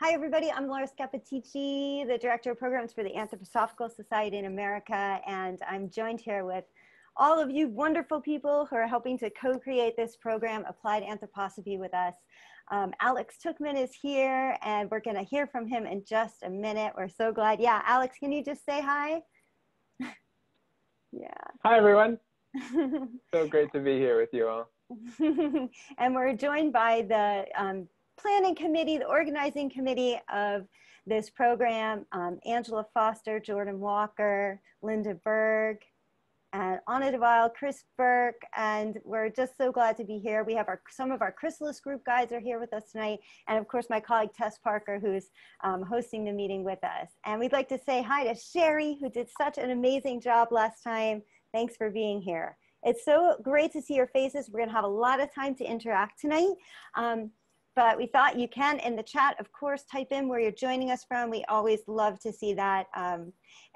Hi, everybody. I'm Laura Scappaticci, the Director of Programs for the Anthroposophical Society in America, and I'm joined here with all of you wonderful people who are helping to co-create this program, Applied Anthroposophy, with us. Alex Tuchman is here, and we're going to hear from him in just a minute. We're so glad. Yeah, Alex, can you just say hi? Yeah. Hi, everyone. So great to be here with you all. And we're joined by the planning committee, the organizing committee of this program, Angela Foster, Jordan Walker, Linda Berg, and Anna DeVille, Chris Burke, and we're just so glad to be here. We have some of our Chrysalis group guides are here with us tonight, and of course my colleague Tess Parker, who's hosting the meeting with us. And we'd like to say hi to Sherry, who did such an amazing job last time. Thanks for being here. It's so great to see your faces. We're gonna have a lot of time to interact tonight. But we thought you can, in the chat, of course, type in where you're joining us from. We always love to see that.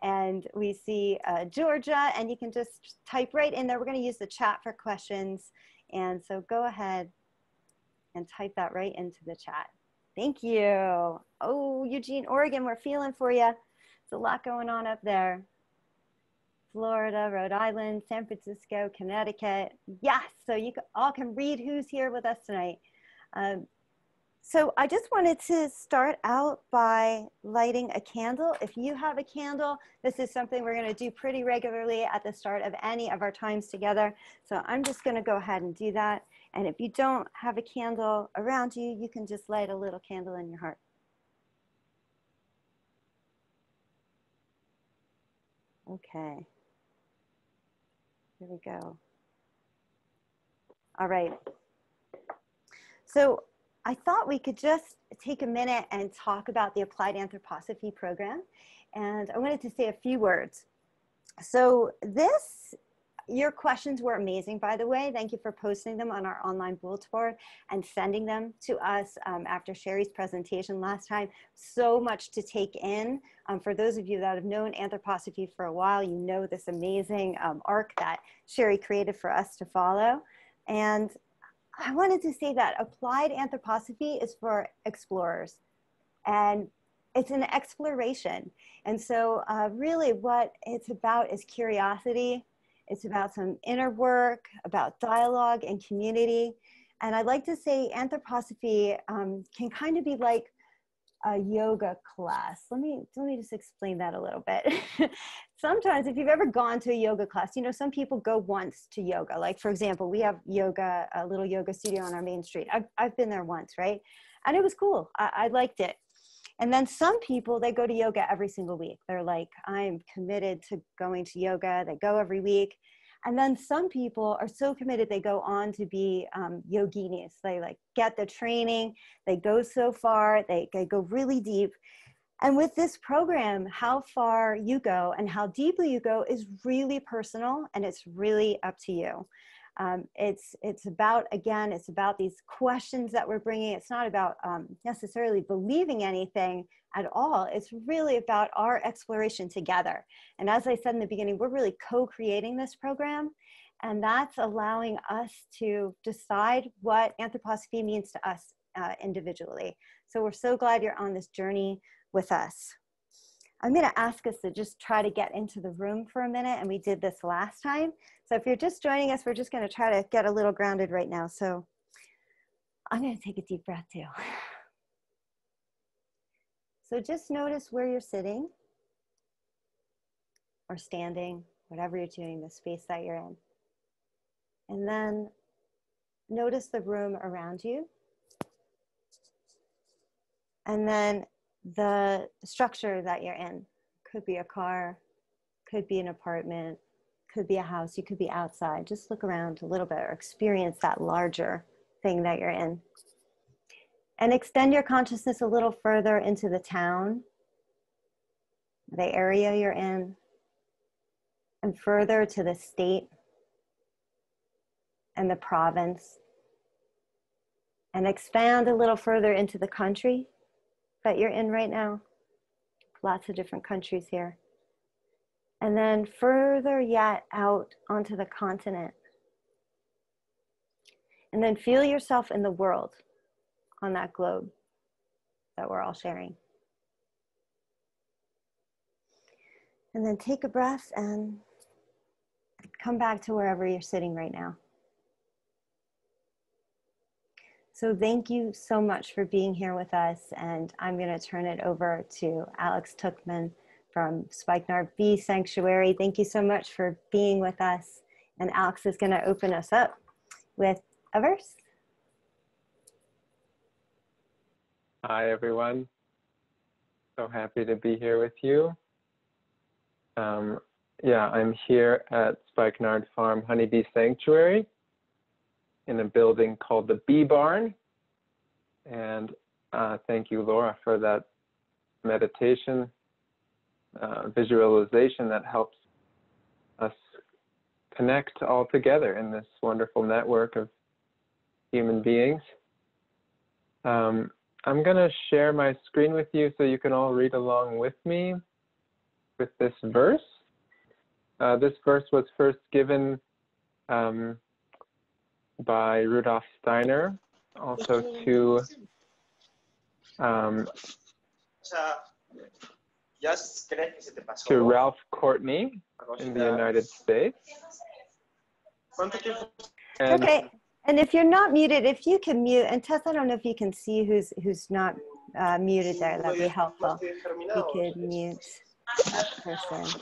And we see Georgia, and you can just type right in there. We're going to use the chat for questions. And so go ahead and type that right into the chat. Thank you. Oh, Eugene, Oregon, we're feeling for you. There's a lot going on up there. Florida, Rhode Island, San Francisco, Connecticut. Yes, so you all can read who's here with us tonight. So I just wanted to start out by lighting a candle. If you have a candle, this is something we're going to do pretty regularly at the start of any of our times together. So I'm just going to go ahead and do that. And if you don't have a candle around you, you can just light a little candle in your heart. Okay. Here we go. All right. So I thought we could just take a minute and talk about the Applied Anthroposophy program. And I wanted to say a few words. So your questions were amazing, by the way. Thank you for posting them on our online bulletin board and sending them to us after Sherry's presentation last time. So much to take in. For those of you that have known Anthroposophy for a while, you know this amazing arc that Sherry created for us to follow. And I wanted to say that Applied Anthroposophy is for explorers, and it's an exploration. And so really what it's about is curiosity. It's about some inner work, about dialogue and community. And I'd like to say Anthroposophy can kind of be like a yoga class. Let me just explain that a little bit. Sometimes if you've ever gone to a yoga class, you know, some people go once to yoga. Like for example, we have yoga, a little yoga studio on our main street. I've been there once, right? And it was cool. I liked it. And then some people, they go to yoga every single week. They're like, I'm committed to going to yoga. They go every week. And then some people are so committed, they go on to be yoginis. They like get the training, they go so far, they go really deep. And with this program, how far you go and how deeply you go is really personal, and it's really up to you. It's about, again, it's about these questions that we're bringing. It's not about necessarily believing anything at all. It's really about our exploration together. And as I said in the beginning, we're really co-creating this program, and that's allowing us to decide what anthroposophy means to us individually. So we're so glad you're on this journey with us. I'm going to ask us to just try to get into the room for a minute, and we did this last time. So if you're just joining us, we're just going to try to get a little grounded right now. So I'm going to take a deep breath too. So just notice where you're sitting or standing, whatever you're doing, the space that you're in. And then notice the room around you. And then the structure that you're in. Could be a car, could be an apartment, could be a house, you could be outside. Just look around a little bit or experience that larger thing that you're in. And extend your consciousness a little further into the town, the area you're in, and further to the state and the province. And expand a little further into the country that you're in right now. Lots of different countries here. And then further yet out onto the continent. And then feel yourself in the world on that globe. that we're all sharing. And then take a breath and come back to wherever you're sitting right now. So thank you so much for being here with us. And I'm going to turn it over to Alex Tuchman from Spikenard Bee Sanctuary. Thank you so much for being with us. And Alex is going to open us up with a verse. Hi, everyone. So happy to be here with you. Yeah, I'm here at Spikenard Farm Honeybee Sanctuary in a building called the Bee Barn. And thank you, Laura, for that meditation, visualization that helps us connect all together in this wonderful network of human beings. I'm going to share my screen with you so you can all read along with me with this verse. This verse was first given by Rudolf Steiner, also to Ralph Courtney in the United States. And okay, and if you're not muted, if you can mute, and Tess, I don't know if you can see who's not muted there, that'd be helpful. You could mute that person.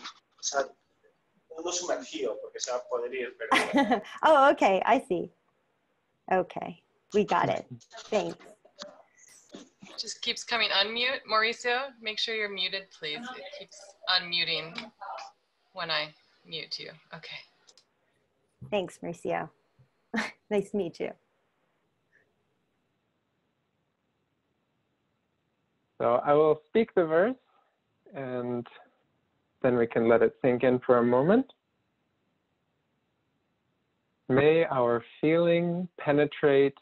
Oh, okay, I see. Okay, we got it. Thanks. Just keeps coming unmute. Mauricio, make sure you're muted, please. It keeps unmuting when I mute you. Okay. Thanks, Mauricio. Nice to meet you. So I will speak the verse and then we can let it sink in for a moment. May our feeling penetrate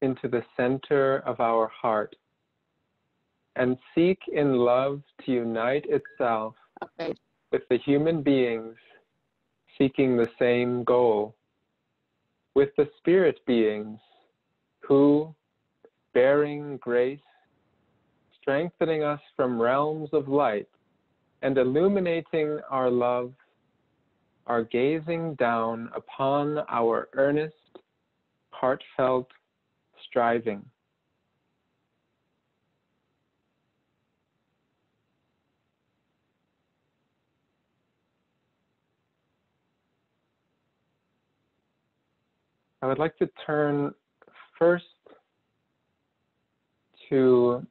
into the center of our heart and seek in love to unite itself with the human beings seeking the same goal, with the spirit beings who, bearing grace, strengthening us from realms of light and illuminating our love, are gazing down upon our earnest, heartfelt striving. I would like to turn first to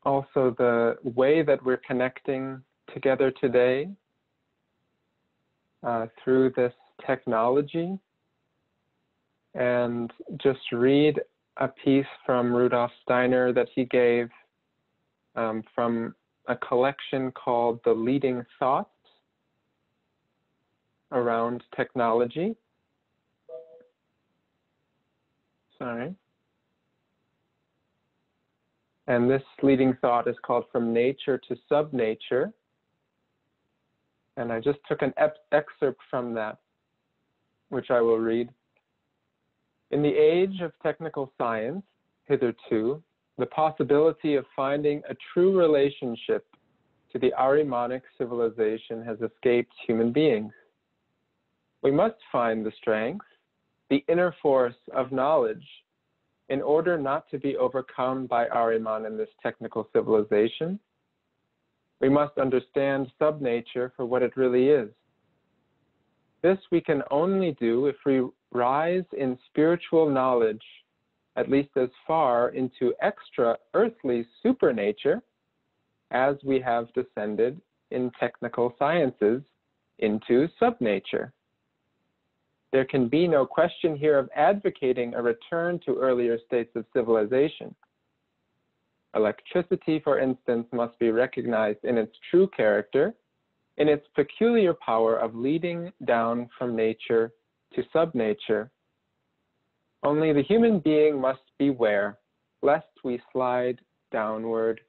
also the way that we're connecting together today through this technology, and just read a piece from Rudolf Steiner that he gave from a collection called The Leading Thoughts around technology. Sorry. And this leading thought is called From Nature to Subnature. And I just took an excerpt from that, which I will read. In the age of technical science, hitherto, the possibility of finding a true relationship to the Ahrimanic civilization has escaped human beings. We must find the strength, the inner force of knowledge, in order not to be overcome by Ahriman in this technical civilization. We must understand subnature for what it really is. This we can only do if we rise in spiritual knowledge, at least as far into extra-earthly supernature as we have descended in technical sciences into subnature. There can be no question here of advocating a return to earlier states of civilization. Electricity, for instance, must be recognized in its true character, in its peculiar power of leading down from nature to subnature. Only the human being must beware, lest we slide downward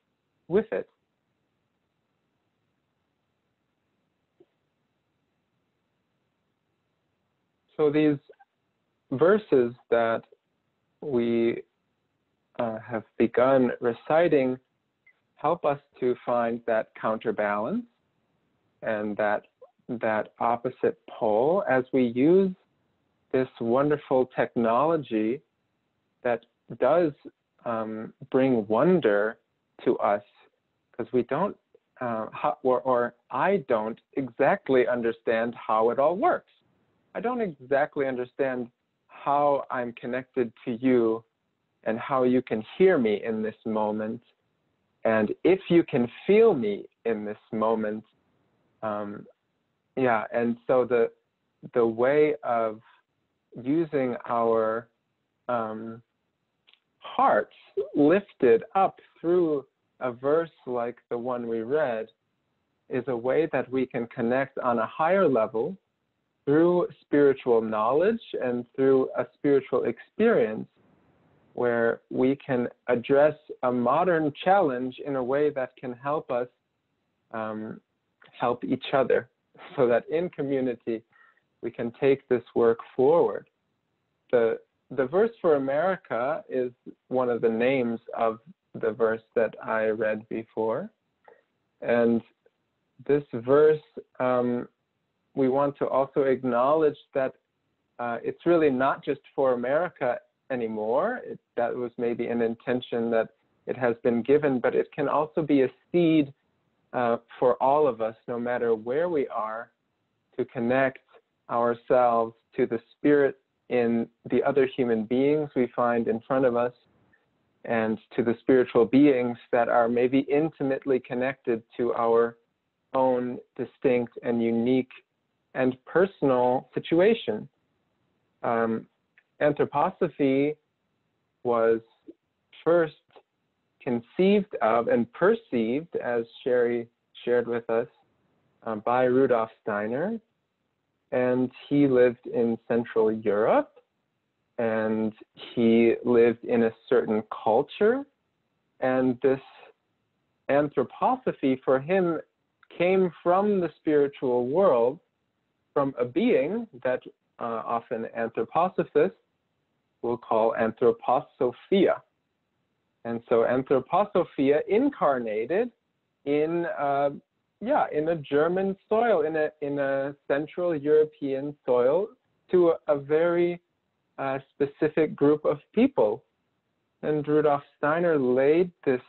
with it. So these verses that we have begun reciting help us to find that counterbalance and that opposite pole as we use this wonderful technology that does bring wonder to us, because we don't, or I don't exactly understand how it all works. I don't exactly understand how I'm connected to you and how you can hear me in this moment. And if you can feel me in this moment, yeah, and so the way of using our hearts lifted up through a verse like the one we read is a way that we can connect on a higher level through spiritual knowledge and through a spiritual experience, where we can address a modern challenge in a way that can help us help each other, so that in community we can take this work forward. The verse for America is one of the names of the verse that I read before. And this verse, we want to also acknowledge that it's really not just for America anymore. That was maybe an intention that it has been given, but it can also be a seed for all of us, no matter where we are, to connect ourselves to the spirit in the other human beings we find in front of us, and to the spiritual beings that are maybe intimately connected to our own distinct and unique and personal situation. Anthroposophy was first conceived of and perceived, as Sherry shared with us, by Rudolf Steiner. And he lived in Central Europe, and he lived in a certain culture. And this anthroposophy for him came from the spiritual world, from a being that often anthroposophists will call Anthroposophia. And so Anthroposophia incarnated in a German soil, in a Central European soil, to a very specific group of people. And Rudolf Steiner laid this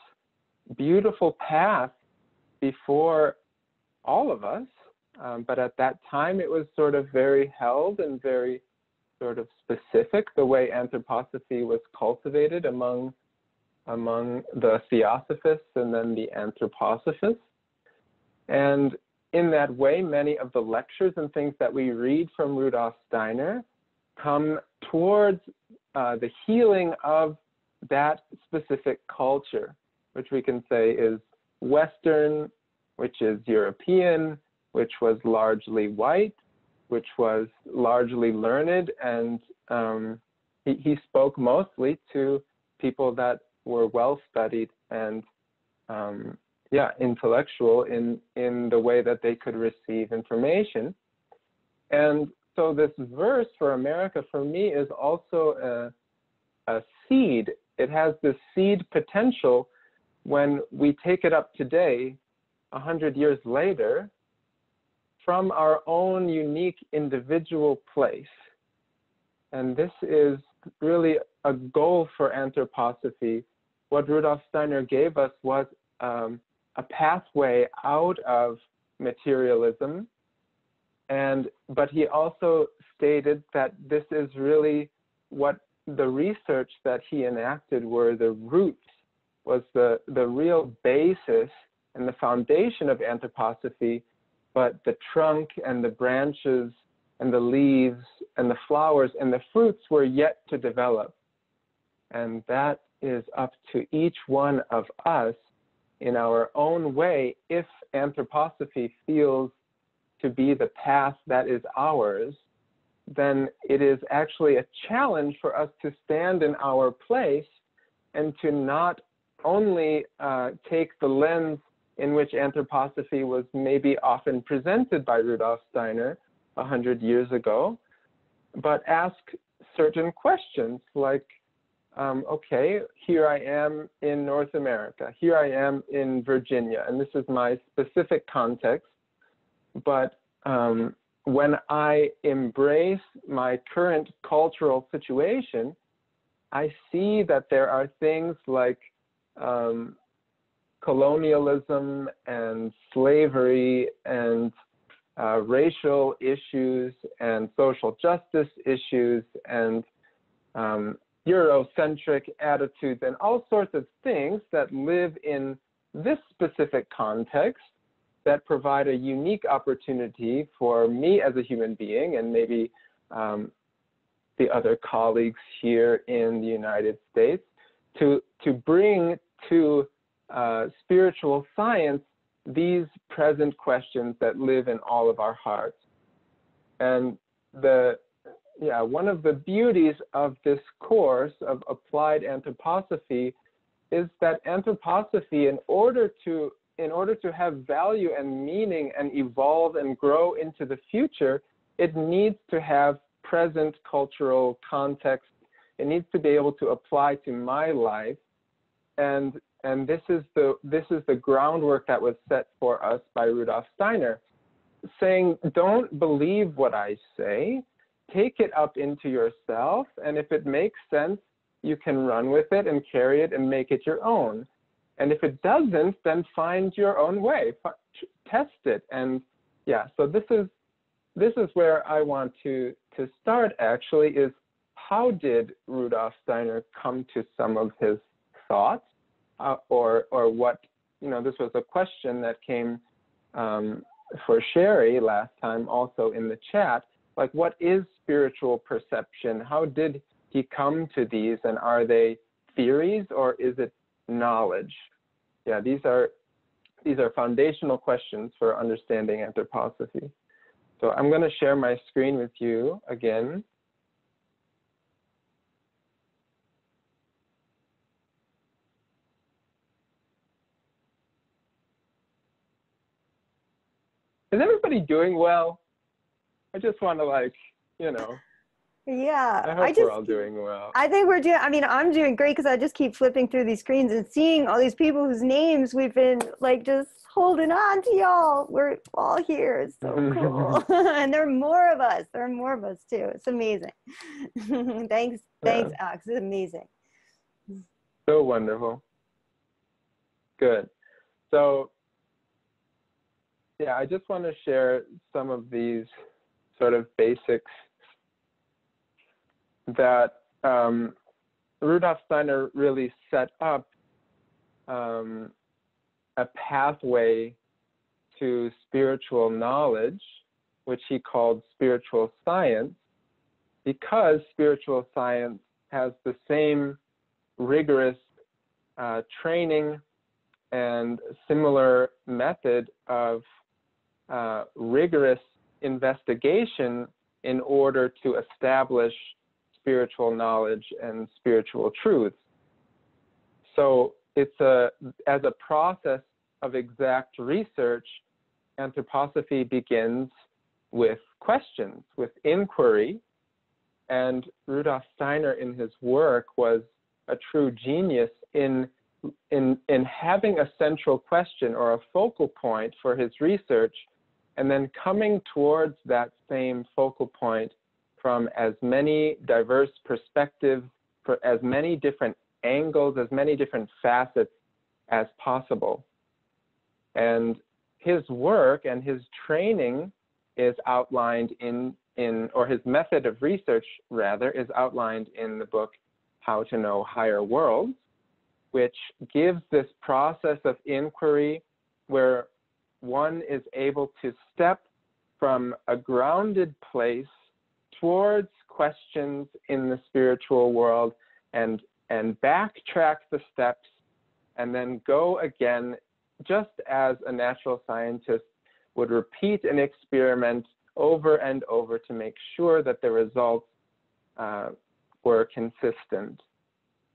beautiful path before all of us, but at that time it was sort of very held and very sort of specific, the way anthroposophy was cultivated among the theosophists and then the anthroposophists. And in that way, many of the lectures and things that we read from Rudolf Steiner come towards the healing of that specific culture, which we can say is Western, which is European, which was largely white, which was largely learned, and he spoke mostly to people that were well-studied and intellectual in the way that they could receive information. And so this verse for America, for me, is also a seed. It has this seed potential when we take it up today, 100 years later, from our own unique individual place. And this is really a goal for anthroposophy. What Rudolf Steiner gave us was a pathway out of materialism, but he also stated that this is really what the research that he enacted were the roots, was the real basis and the foundation of anthroposophy, but the trunk and the branches and the leaves and the flowers and the fruits were yet to develop. And that is up to each one of us in our own way, if anthroposophy feels to be the path that is ours, then it is actually a challenge for us to stand in our place and to not only take the lens in which anthroposophy was maybe often presented by Rudolf Steiner 100 years ago, but ask certain questions like, okay, here I am in North America, here I am in Virginia, and this is my specific context. But when I embrace my current cultural situation, I see that there are things like colonialism and slavery and racial issues and social justice issues and Eurocentric attitudes and all sorts of things that live in this specific context that provide a unique opportunity for me as a human being and maybe the other colleagues here in the United States to bring to spiritual science these present questions that live in all of our hearts. And one of the beauties of this course of applied anthroposophy is that anthroposophy, in order to have value and meaning and evolve and grow into the future, it needs to have present cultural context. It needs to be able to apply to my life. And this is the groundwork that was set for us by Rudolf Steiner, saying, don't believe what I say, take it up into yourself, and if it makes sense, you can run with it and carry it and make it your own. And if it doesn't, then find your own way, test it. And yeah, so this is where I want to start, actually, is how did Rudolf Steiner come to some of his thoughts, or what, this was a question that came for Sherry last time also in the chat, like, what is spiritual perception? How did he come to these, and are they theories or is it knowledge? Yeah, these are foundational questions for understanding anthroposophy. So I'm going to share my screen with you again. Is everybody doing well? I just want to, Yeah, I hope we're all doing well. I think we're doing, I'm doing great because I just keep flipping through these screens and seeing all these people whose names we've been just holding on to, y'all. We're all here. It's so cool. And there are more of us. There are more of us too. It's amazing. Thanks, Alex. It's amazing. So wonderful. Good. So, yeah, I just want to share some of these sort of basics that Rudolf Steiner really set up a pathway to spiritual knowledge, which he called spiritual science, because spiritual science has the same rigorous training and similar method of rigorous investigation in order to establish spiritual knowledge and spiritual truths. So it's as a process of exact research, anthroposophy begins with questions, with inquiry, and Rudolf Steiner in his work was a true genius in having a central question or a focal point for his research, and then coming towards that same focal point from as many diverse perspectives, for as many different angles, as many different facets as possible. And his work and his training is outlined or his method of research, rather, is outlined in the book, How to Know Higher Worlds, which gives this process of inquiry where one is able to step from a grounded place towards questions in the spiritual world and backtrack the steps and then go again, just as a natural scientist would repeat an experiment over and over to make sure that the results were consistent.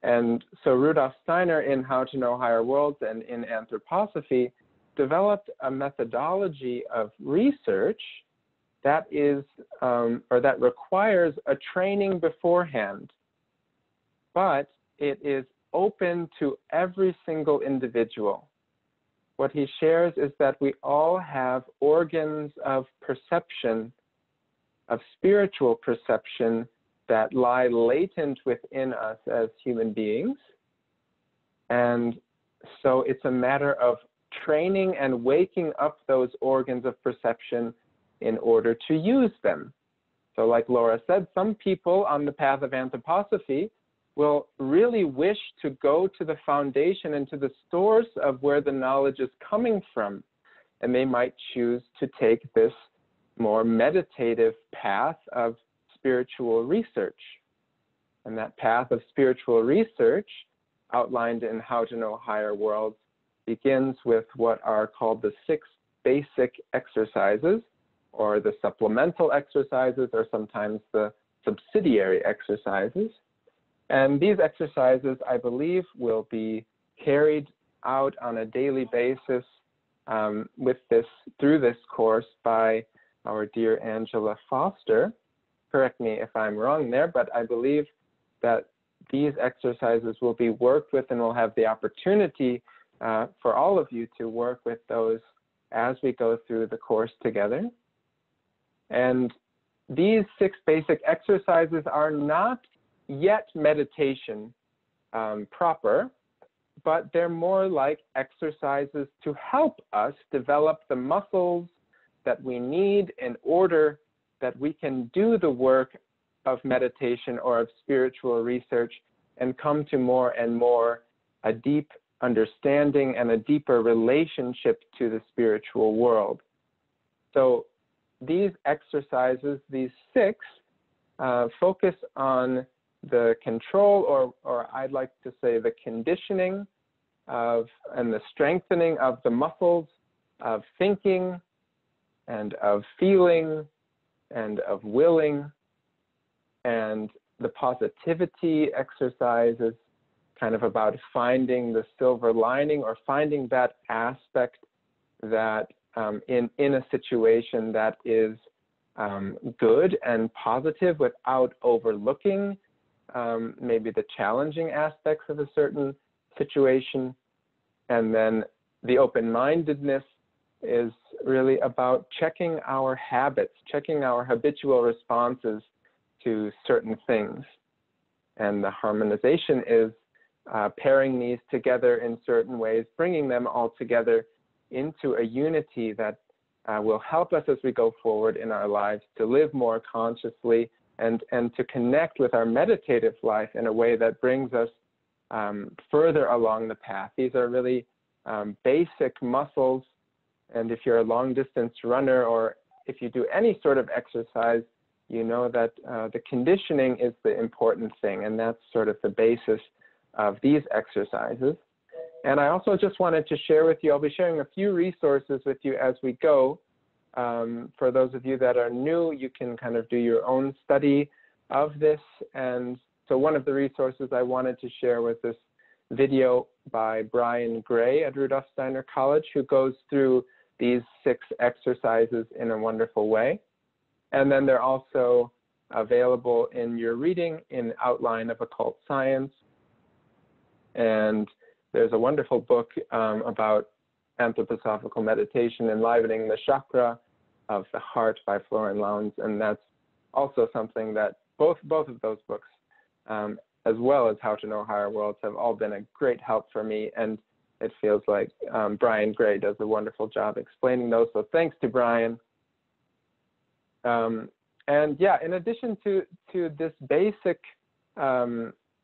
And so Rudolf Steiner, in How to Know Higher Worlds and in Anthroposophy, developed a methodology of research that is, or that requires a training beforehand. But it is open to every single individual. What he shares is that we all have organs of perception, of spiritual perception, that lie latent within us as human beings. And so it's a matter of training and waking up those organs of perception in order to use them. So like Laura said, some people on the path of anthroposophy will really wish to go to the foundation and to the source of where the knowledge is coming from. And they might choose to take this more meditative path of spiritual research. And that path of spiritual research, outlined in How to Know Higher Worlds, begins with what are called the 6 basic exercises, or the supplemental exercises, or sometimes the subsidiary exercises. And these exercises, I believe, will be carried out on a daily basis through this course by our dear Angela Foster. Correct me if I'm wrong there, but I believe that these exercises will be worked with, and we'll have the opportunity for all of you to work with those as we go through the course together. And these 6 basic exercises are not yet meditation proper, but they're more like exercises to help us develop the muscles that we need in order that we can do the work of meditation or of spiritual research and come to more and more a deep understanding and a deeper relationship to the spiritual world. So these exercises, these 6, focus on the control, or I'd like to say the conditioning of and the strengthening of the muscles of thinking and of feeling and of willing, and the positivity exercise is kind of about finding the silver lining, or finding that aspect that in a situation that is good and positive without overlooking maybe the challenging aspects of a certain situation. And then the open-mindedness is really about checking our habits, checking our habitual responses to certain things. And the harmonization is pairing these together in certain ways, bringing them all together into a unity that will help us as we go forward in our lives to live more consciously and to connect with our meditative life in a way that brings us further along the path. These are really basic muscles, and if you're a long-distance runner, or if you do any sort of exercise, you know that the conditioning is the important thing, and that's sort of the basis of these exercises. And I also just wanted to share with you, I'll be sharing a few resources with you as we go. For those of you that are new, you can kind of do your own study of this. And so one of the resources I wanted to share was this video by Brian Gray at Rudolf Steiner College, who goes through these 6 exercises in a wonderful way. And then they're also available in your reading in Outline of Occult Science. And there's a wonderful book about anthroposophical meditation, Enlivening the Chakra of the Heart by Florian Lowndes. And that's also something that both of those books, as well as How to Know Higher Worlds, have all been a great help for me. And it feels like Brian Gray does a wonderful job explaining those. So thanks to Brian. And yeah, in addition to this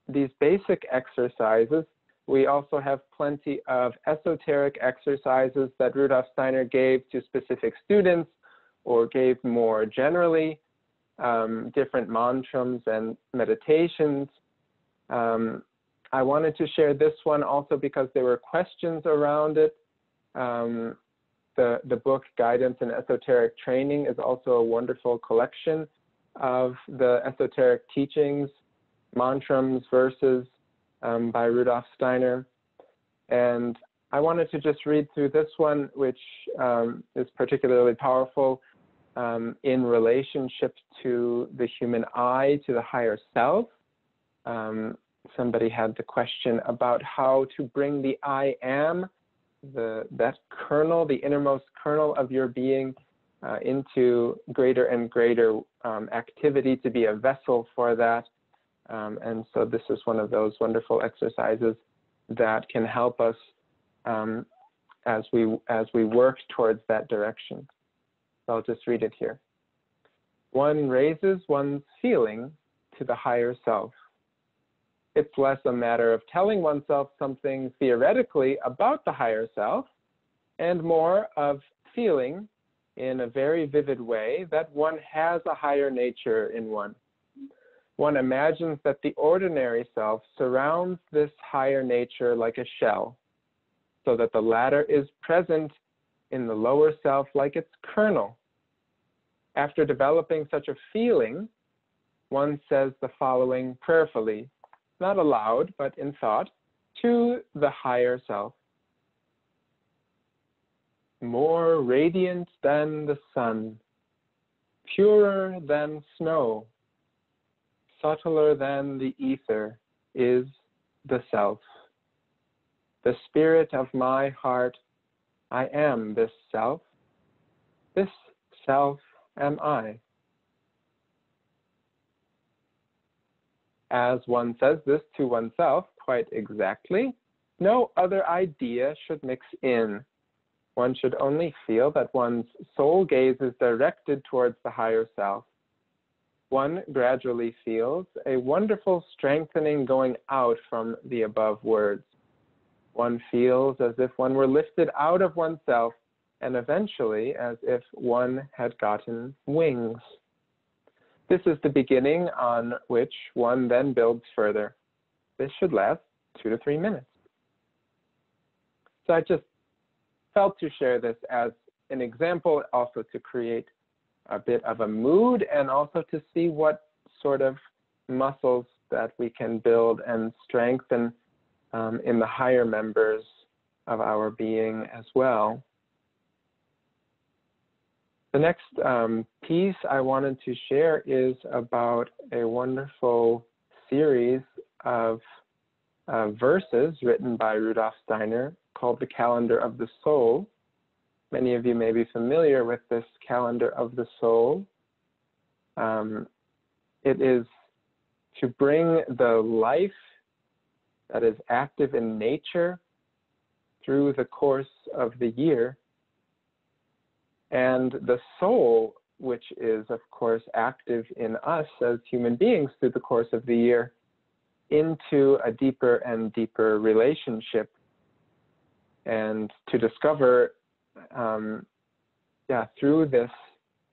these basic exercises, we also have plenty of esoteric exercises that Rudolf Steiner gave to specific students, or gave more generally, different mantras and meditations. I wanted to share this one also because there were questions around it. The book Guidance in Esoteric Training is also a wonderful collection of the esoteric teachings, mantras, verses, by Rudolf Steiner. And I wanted to just read through this one, which is particularly powerful in relationship to the human I, to the higher self. somebody had the question about how to bring the I am, that kernel, the innermost kernel of your being, into greater and greater activity, to be a vessel for that. And so this is one of those wonderful exercises that can help us as we work towards that direction. So I'll just read it here. One raises one's feeling to the higher self. It's less a matter of telling oneself something theoretically about the higher self, and more of feeling in a very vivid way that one has a higher nature in one. One imagines that the ordinary self surrounds this higher nature like a shell, so that the latter is present in the lower self like its kernel. After developing such a feeling, one says the following prayerfully, not aloud, but in thought, to the higher self. More radiant than the sun, purer than snow, subtler than the ether is the self. The spirit of my heart, I am this self. This self am I. As one says this to oneself quite exactly, no other idea should mix in. One should only feel that one's soul gaze is directed towards the higher self. One gradually feels a wonderful strengthening going out from the above words. One feels as if one were lifted out of oneself, and eventually as if one had gotten wings. This is the beginning on which one then builds further. This should last 2 to 3 minutes. So I just felt to share this as an example, also to create a bit of a mood, and also to see what sort of muscles that we can build and strengthen in the higher members of our being as well. The next piece I wanted to share is about a wonderful series of verses written by Rudolf Steiner called the Calendar of the Soul. Many of you may be familiar with this Calendar of the Soul. It is to bring the life that is active in nature through the course of the year, and the soul, which is, of course, active in us as human beings through the course of the year, into a deeper and deeper relationship, and to discover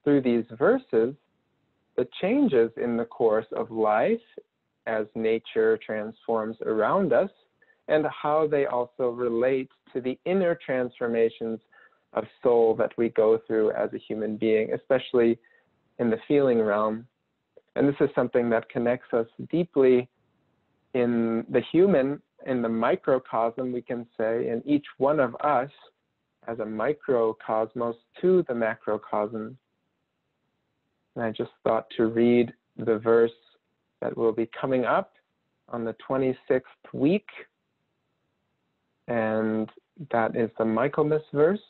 through these verses, the changes in the course of life as nature transforms around us, and how they also relate to the inner transformations of soul that we go through as a human being, especially in the feeling realm. And this is something that connects us deeply in the human, in the microcosm, we can say, in each one of us as a microcosmos to the macrocosm. And I just thought to read the verse that will be coming up on the 26th week, and that is the Michaelmas verse,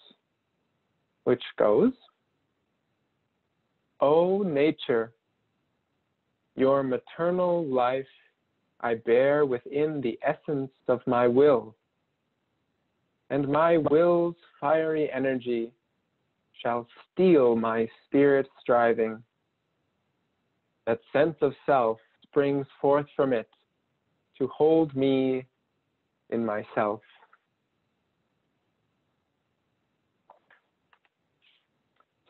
which goes, O nature, your maternal life I bear within the essence of my will, and my will's fiery energy shall steel my spirit striving. That sense of self springs forth from it to hold me in myself.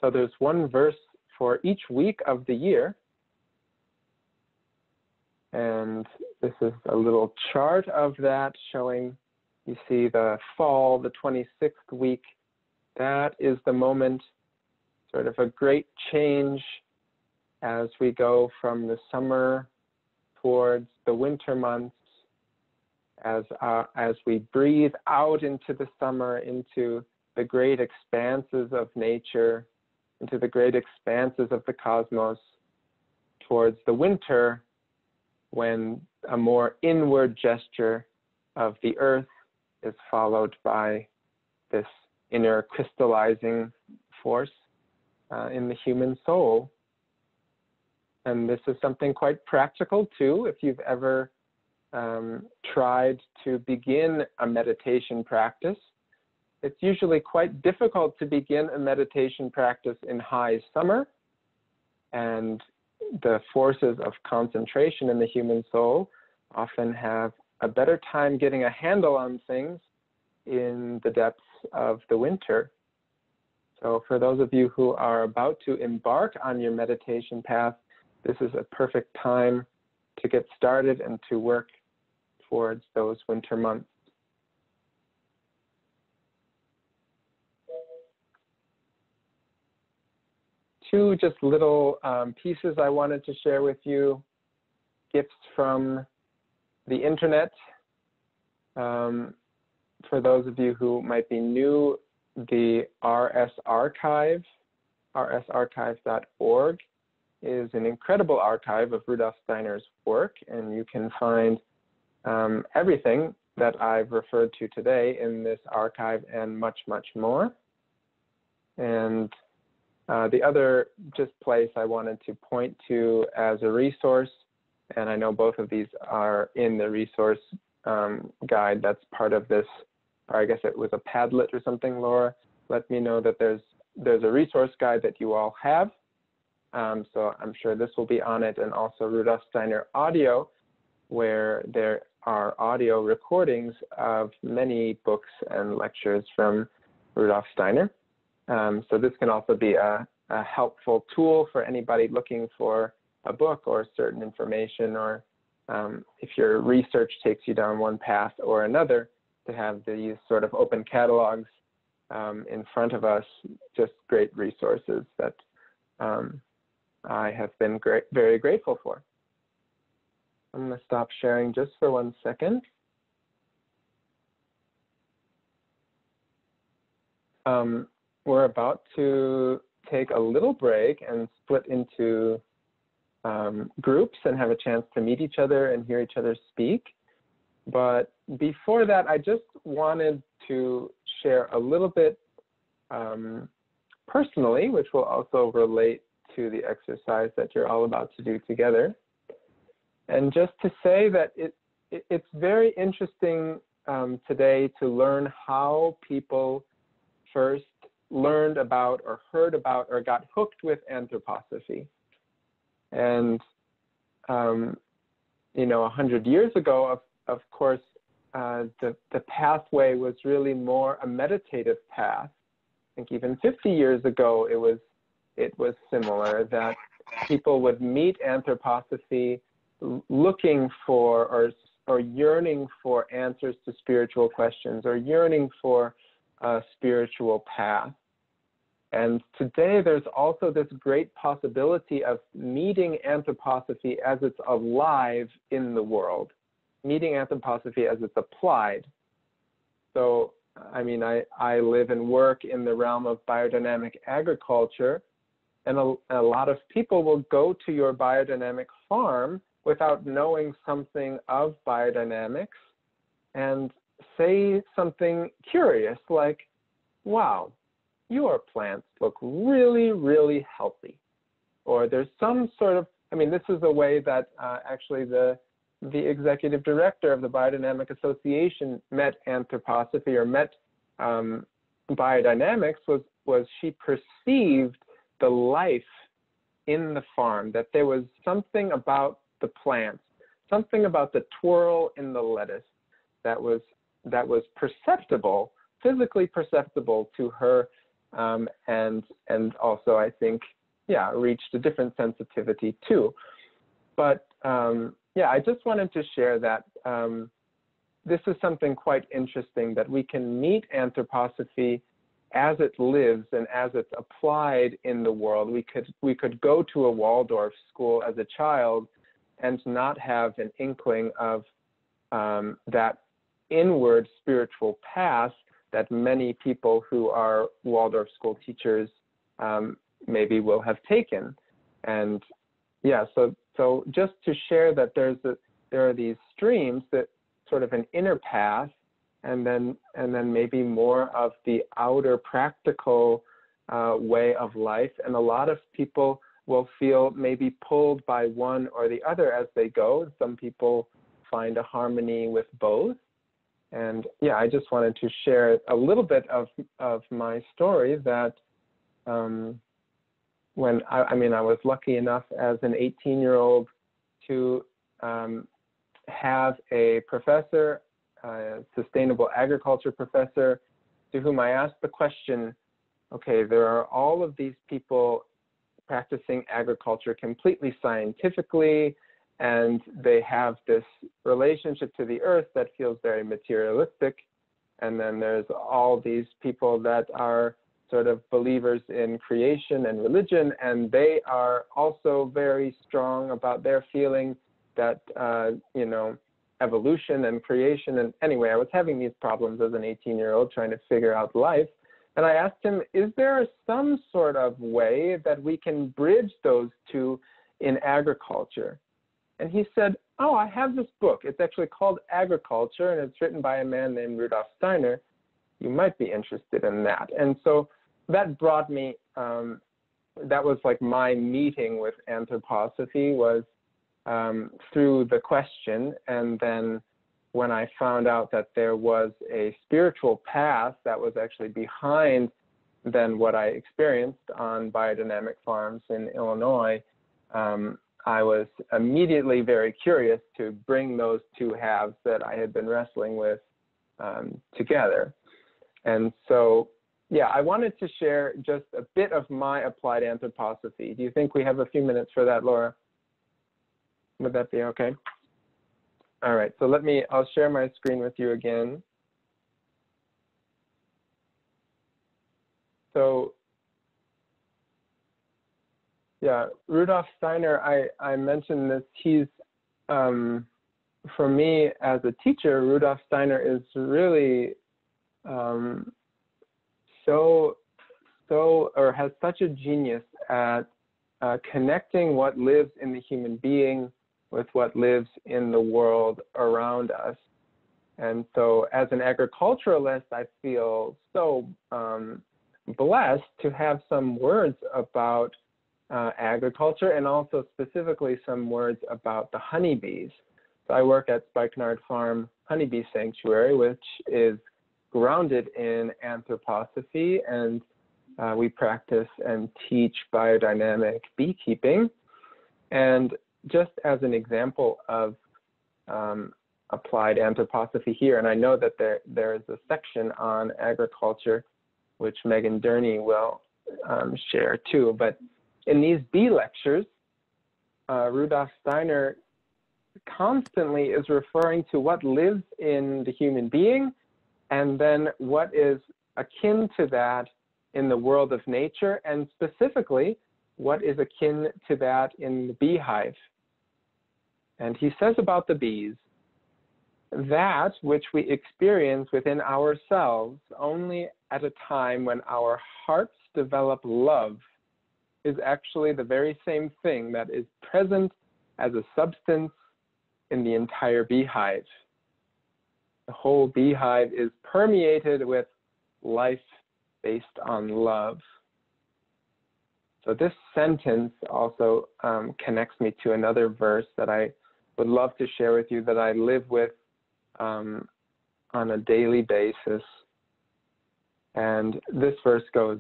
So there's one verse for each week of the year. And this is a little chart of that showing, you see the fall, the 26th week. That is the moment, sort of a great change as we go from the summer towards the winter months, as we breathe out into the summer, into the great expanses of nature, into the great expanses of the cosmos, towards the winter, when a more inward gesture of the earth is followed by this inner crystallizing force in the human soul. And this is something quite practical too. If you've ever tried to begin a meditation practice, it's usually quite difficult to begin a meditation practice in high summer, and the forces of concentration in the human soul often have a better time getting a handle on things in the depths of the winter. So for those of you who are about to embark on your meditation path, this is a perfect time to get started and to work towards those winter months. Two just little pieces I wanted to share with you, gifts from the internet. For those of you who might be new, the RS Archive, rsarchive.org, is an incredible archive of Rudolf Steiner's work, and you can find everything that I've referred to today in this archive and much, much more. And the other just place I wanted to point to as a resource, and I know both of these are in the resource guide that's part of this, or I guess it was a Padlet or something, Laura. Let me know that there's a resource guide that you all have. So I'm sure this will be on it, and also Rudolf Steiner Audio, where there are audio recordings of many books and lectures from Rudolf Steiner. So this can also be a helpful tool for anybody looking for a book or certain information, or if your research takes you down one path or another, to have these sort of open catalogs in front of us, just great resources that I have been very grateful for. I'm going to stop sharing just for 1 second. We're about to take a little break and split into groups and have a chance to meet each other and hear each other speak. But before that, I just wanted to share a little bit personally, which will also relate to the exercise that you're all about to do together. And just to say that it's very interesting today to learn how people first learned about or heard about or got hooked with anthroposophy. And, 100 years ago, of course, the pathway was really more a meditative path. I think even 50 years ago, it was similar, that people would meet anthroposophy looking for or yearning for answers to spiritual questions, or yearning for a spiritual path. And today there's also this great possibility of meeting anthroposophy as it's alive in the world, meeting anthroposophy as it's applied. So, I mean, I live and work in the realm of biodynamic agriculture, and a lot of people will go to your biodynamic farm without knowing something of biodynamics and say something curious like, wow, your plants look really, really healthy. Or there's some sort of, I mean, this is a way that actually the executive director of the Biodynamic Association met anthroposophy, or met biodynamics, was she perceived the life in the farm, that there was something about the plants, something about the twirl in the lettuce that was perceptible, physically perceptible to her, and also, I think, yeah, reached a different sensitivity too. But yeah, I just wanted to share that this is something quite interesting, that we can meet anthroposophy as it lives and as it's applied in the world. We could go to a Waldorf school as a child and not have an inkling of that inward spiritual path that many people who are Waldorf school teachers maybe will have taken. And yeah, so So just to share that there are these streams that sort of an inner path, and then maybe more of the outer practical way of life. And a lot of people will feel maybe pulled by one or the other as they go. Some people find a harmony with both. And yeah, I just wanted to share a little bit of my story that when I was lucky enough as an 18-year-old to have a professor, a sustainable agriculture professor, to whom I asked the question, okay, there are all of these people practicing agriculture completely scientifically, and they have this relationship to the earth that feels very materialistic. And then there's all these people that are sort of believers in creation and religion, and they are also very strong about their feeling that, evolution and creation. And anyway, I was having these problems as an 18-year-old trying to figure out life. And I asked him, is there some sort of way that we can bridge those two in agriculture? And he said, oh, I have this book. It's actually called Agriculture, and it's written by a man named Rudolf Steiner. You might be interested in that. And so that brought me, that was like my meeting with anthroposophy, was through the question. And then when I found out that there was a spiritual path that was actually behind then what I experienced on biodynamic farms in Illinois, I was immediately very curious to bring those two halves that I had been wrestling with together. And so, yeah, I wanted to share just a bit of my applied anthroposophy. Do you think we have a few minutes for that, Laura? Would that be okay? All right, so I'll share my screen with you again. So, yeah, Rudolf Steiner, I mentioned this, he's, for me as a teacher, Rudolf Steiner is really has such a genius at connecting what lives in the human being with what lives in the world around us. And so as an agriculturalist, I feel so blessed to have some words about agriculture, and also specifically some words about the honeybees. So I work at Spikenard Farm Honeybee Sanctuary, which is grounded in anthroposophy, and we practice and teach biodynamic beekeeping. And just as an example of applied anthroposophy here, and I know that there is a section on agriculture, which Megan Durney will share too, but in these bee lectures, Rudolf Steiner constantly is referring to what lives in the human being, and then what is akin to that in the world of nature, and specifically what is akin to that in the beehive. And he says about the bees, that which we experience within ourselves only at a time when our hearts develop love is actually the very same thing that is present as a substance in the entire beehive. The whole beehive is permeated with life based on love. So this sentence also connects me to another verse that I would love to share with you, that I live with on a daily basis. And this verse goes,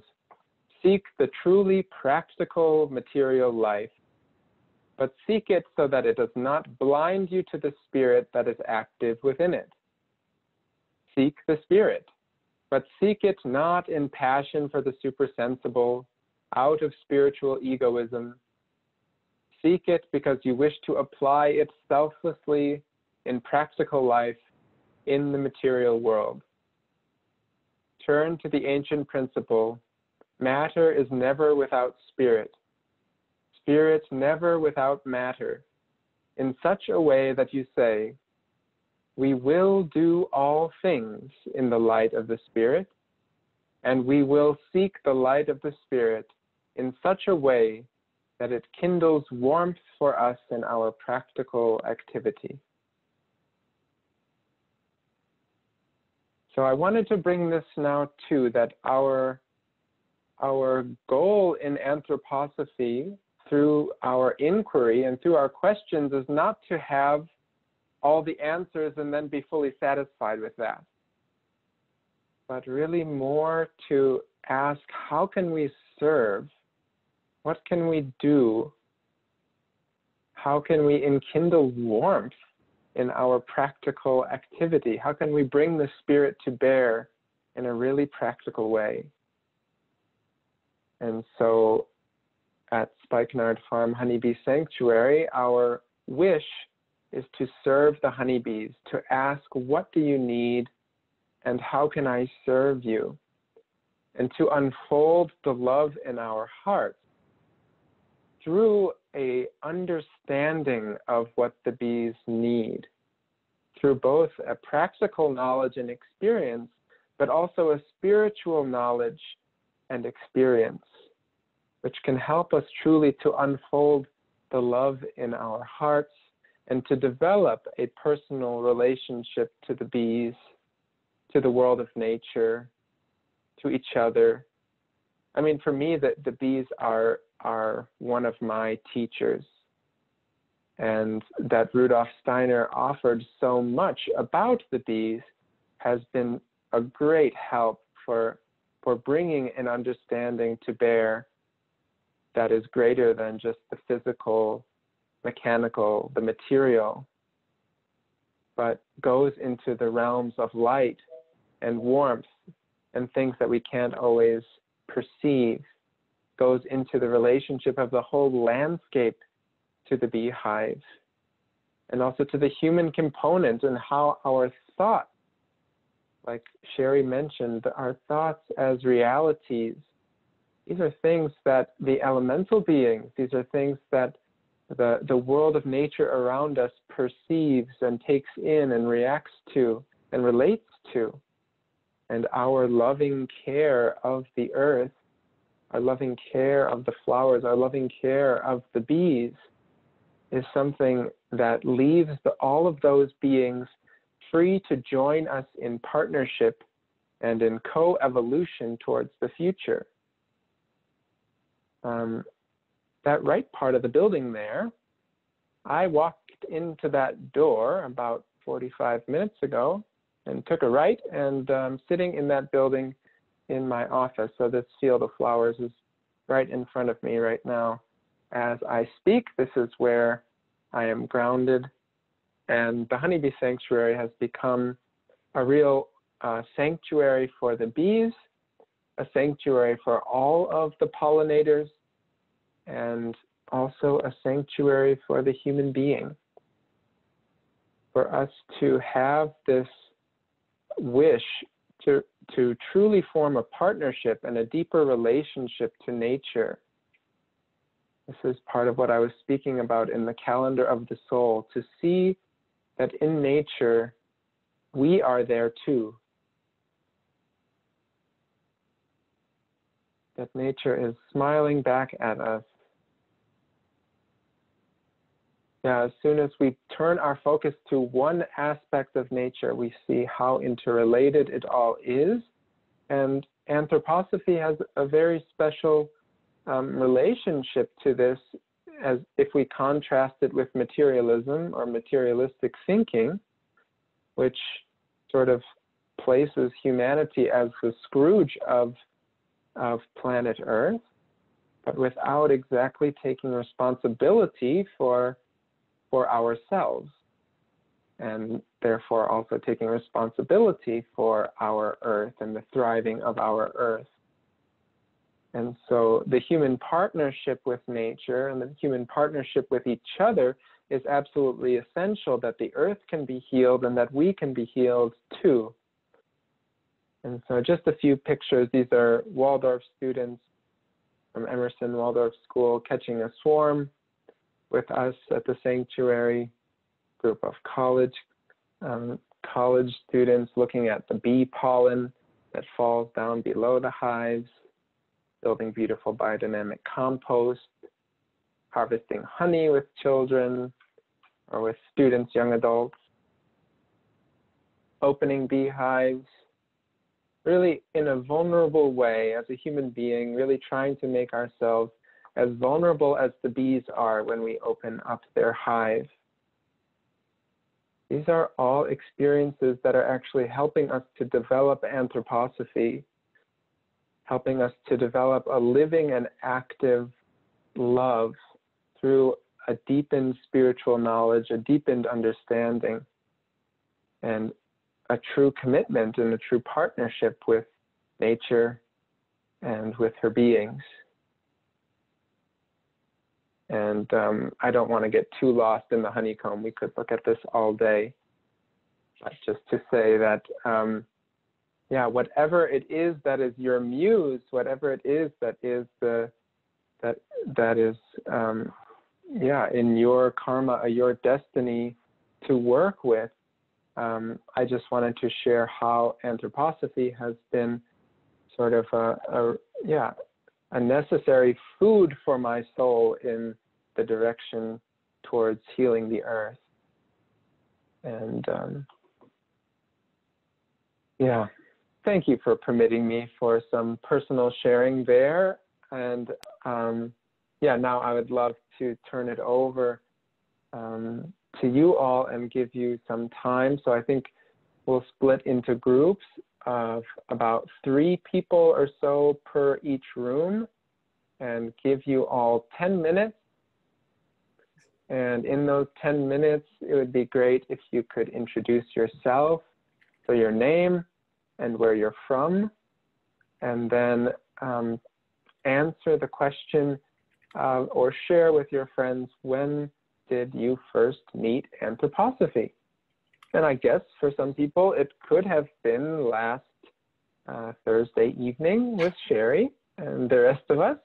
"Seek the truly practical material life, but seek it so that it does not blind you to the spirit that is active within it. Seek the spirit, but seek it not in passion for the supersensible, out of spiritual egoism. Seek it because you wish to apply it selflessly in practical life in the material world. Turn to the ancient principle, matter is never without spirit, spirit never without matter, in such a way that you say, we will do all things in the light of the Spirit, and we will seek the light of the Spirit in such a way that it kindles warmth for us in our practical activity. So I wanted to bring this now too, that our goal in anthroposophy through our inquiry and through our questions is not to have all the answers and then be fully satisfied with that, but really more to ask, how can we serve? What can we do? How can we enkindle warmth in our practical activity? How can we bring the Spirit to bear in a really practical way? And so at Spikenard Farm Honeybee Sanctuary, our wish is to serve the honeybees, to ask, what do you need and how can I serve you? And to unfold the love in our hearts through a understanding of what the bees need, through both a practical knowledge and experience, but also a spiritual knowledge and experience, which can help us truly to unfold the love in our hearts and to develop a personal relationship to the bees, to the world of nature, to each other. I mean, for me, the bees are one of my teachers, and that Rudolf Steiner offered so much about the bees has been a great help for bringing an understanding to bear that is greater than just the physical, mechanical, the material, but goes into the realms of light and warmth and things that we can't always perceive, goes into the relationship of the whole landscape to the beehive, and also to the human component and how our thoughts, like Sherry mentioned, our thoughts as realities, these are things that the elemental beings, these are things that the world of nature around us perceives and takes in and reacts to and relates to. And our loving care of the earth, our loving care of the flowers, our loving care of the bees is something that leaves all of those beings free to join us in partnership and in co-evolution towards the future. That right part of the building there, I walked into that door about 45 minutes ago and took a right, and sitting in that building in my office. So this field of flowers is right in front of me right now. As I speak, this is where I am grounded, and the Honeybee Sanctuary has become a real sanctuary for the bees, a sanctuary for all of the pollinators, and also a sanctuary for the human being. For us to have this wish to truly form a partnership and a deeper relationship to nature. This is part of what I was speaking about in the calendar of the soul, to see that in nature, we are there too. That nature is smiling back at us. Yeah, as soon as we turn our focus to one aspect of nature, we see how interrelated it all is. And anthroposophy has a very special relationship to this, as if we contrast it with materialism or materialistic thinking, which sort of places humanity as the Scrooge of planet Earth, but without exactly taking responsibility for ourselves, and therefore also taking responsibility for our earth and the thriving of our earth. And so the human partnership with nature and the human partnership with each other is absolutely essential, that the earth can be healed and that we can be healed too. And so just a few pictures. These are Waldorf students from Emerson Waldorf School catching a swarm with us at the sanctuary, group of college students looking at the bee pollen that falls down below the hives, building beautiful biodynamic compost, harvesting honey with children or with students, young adults, opening beehives, really in a vulnerable way as a human being, really trying to make ourselves as vulnerable as the bees are when we open up their hive. These are all experiences that are actually helping us to develop anthroposophy, helping us to develop a living and active love through a deepened spiritual knowledge, a deepened understanding, and a true commitment and a true partnership with nature and with her beings. And I don't want to get too lost in the honeycomb. We could look at this all day. But just to say that, yeah, whatever it is that is your muse, whatever it is that is yeah, in your karma, your destiny to work with, I just wanted to share how anthroposophy has been sort of a necessary food for my soul in the direction towards healing the earth. And yeah, thank you for permitting me for some personal sharing there. And yeah, now I would love to turn it over to you all and give you some time. So I think we'll split into groups of about 3 people or so per each room and give you all 10 minutes. And in those 10 minutes, it would be great if you could introduce yourself, so your name and where you're from, and then answer the question or share with your friends, when did you first meet anthroposophy? And I guess for some people, it could have been last Thursday evening with Sherry and the rest of us.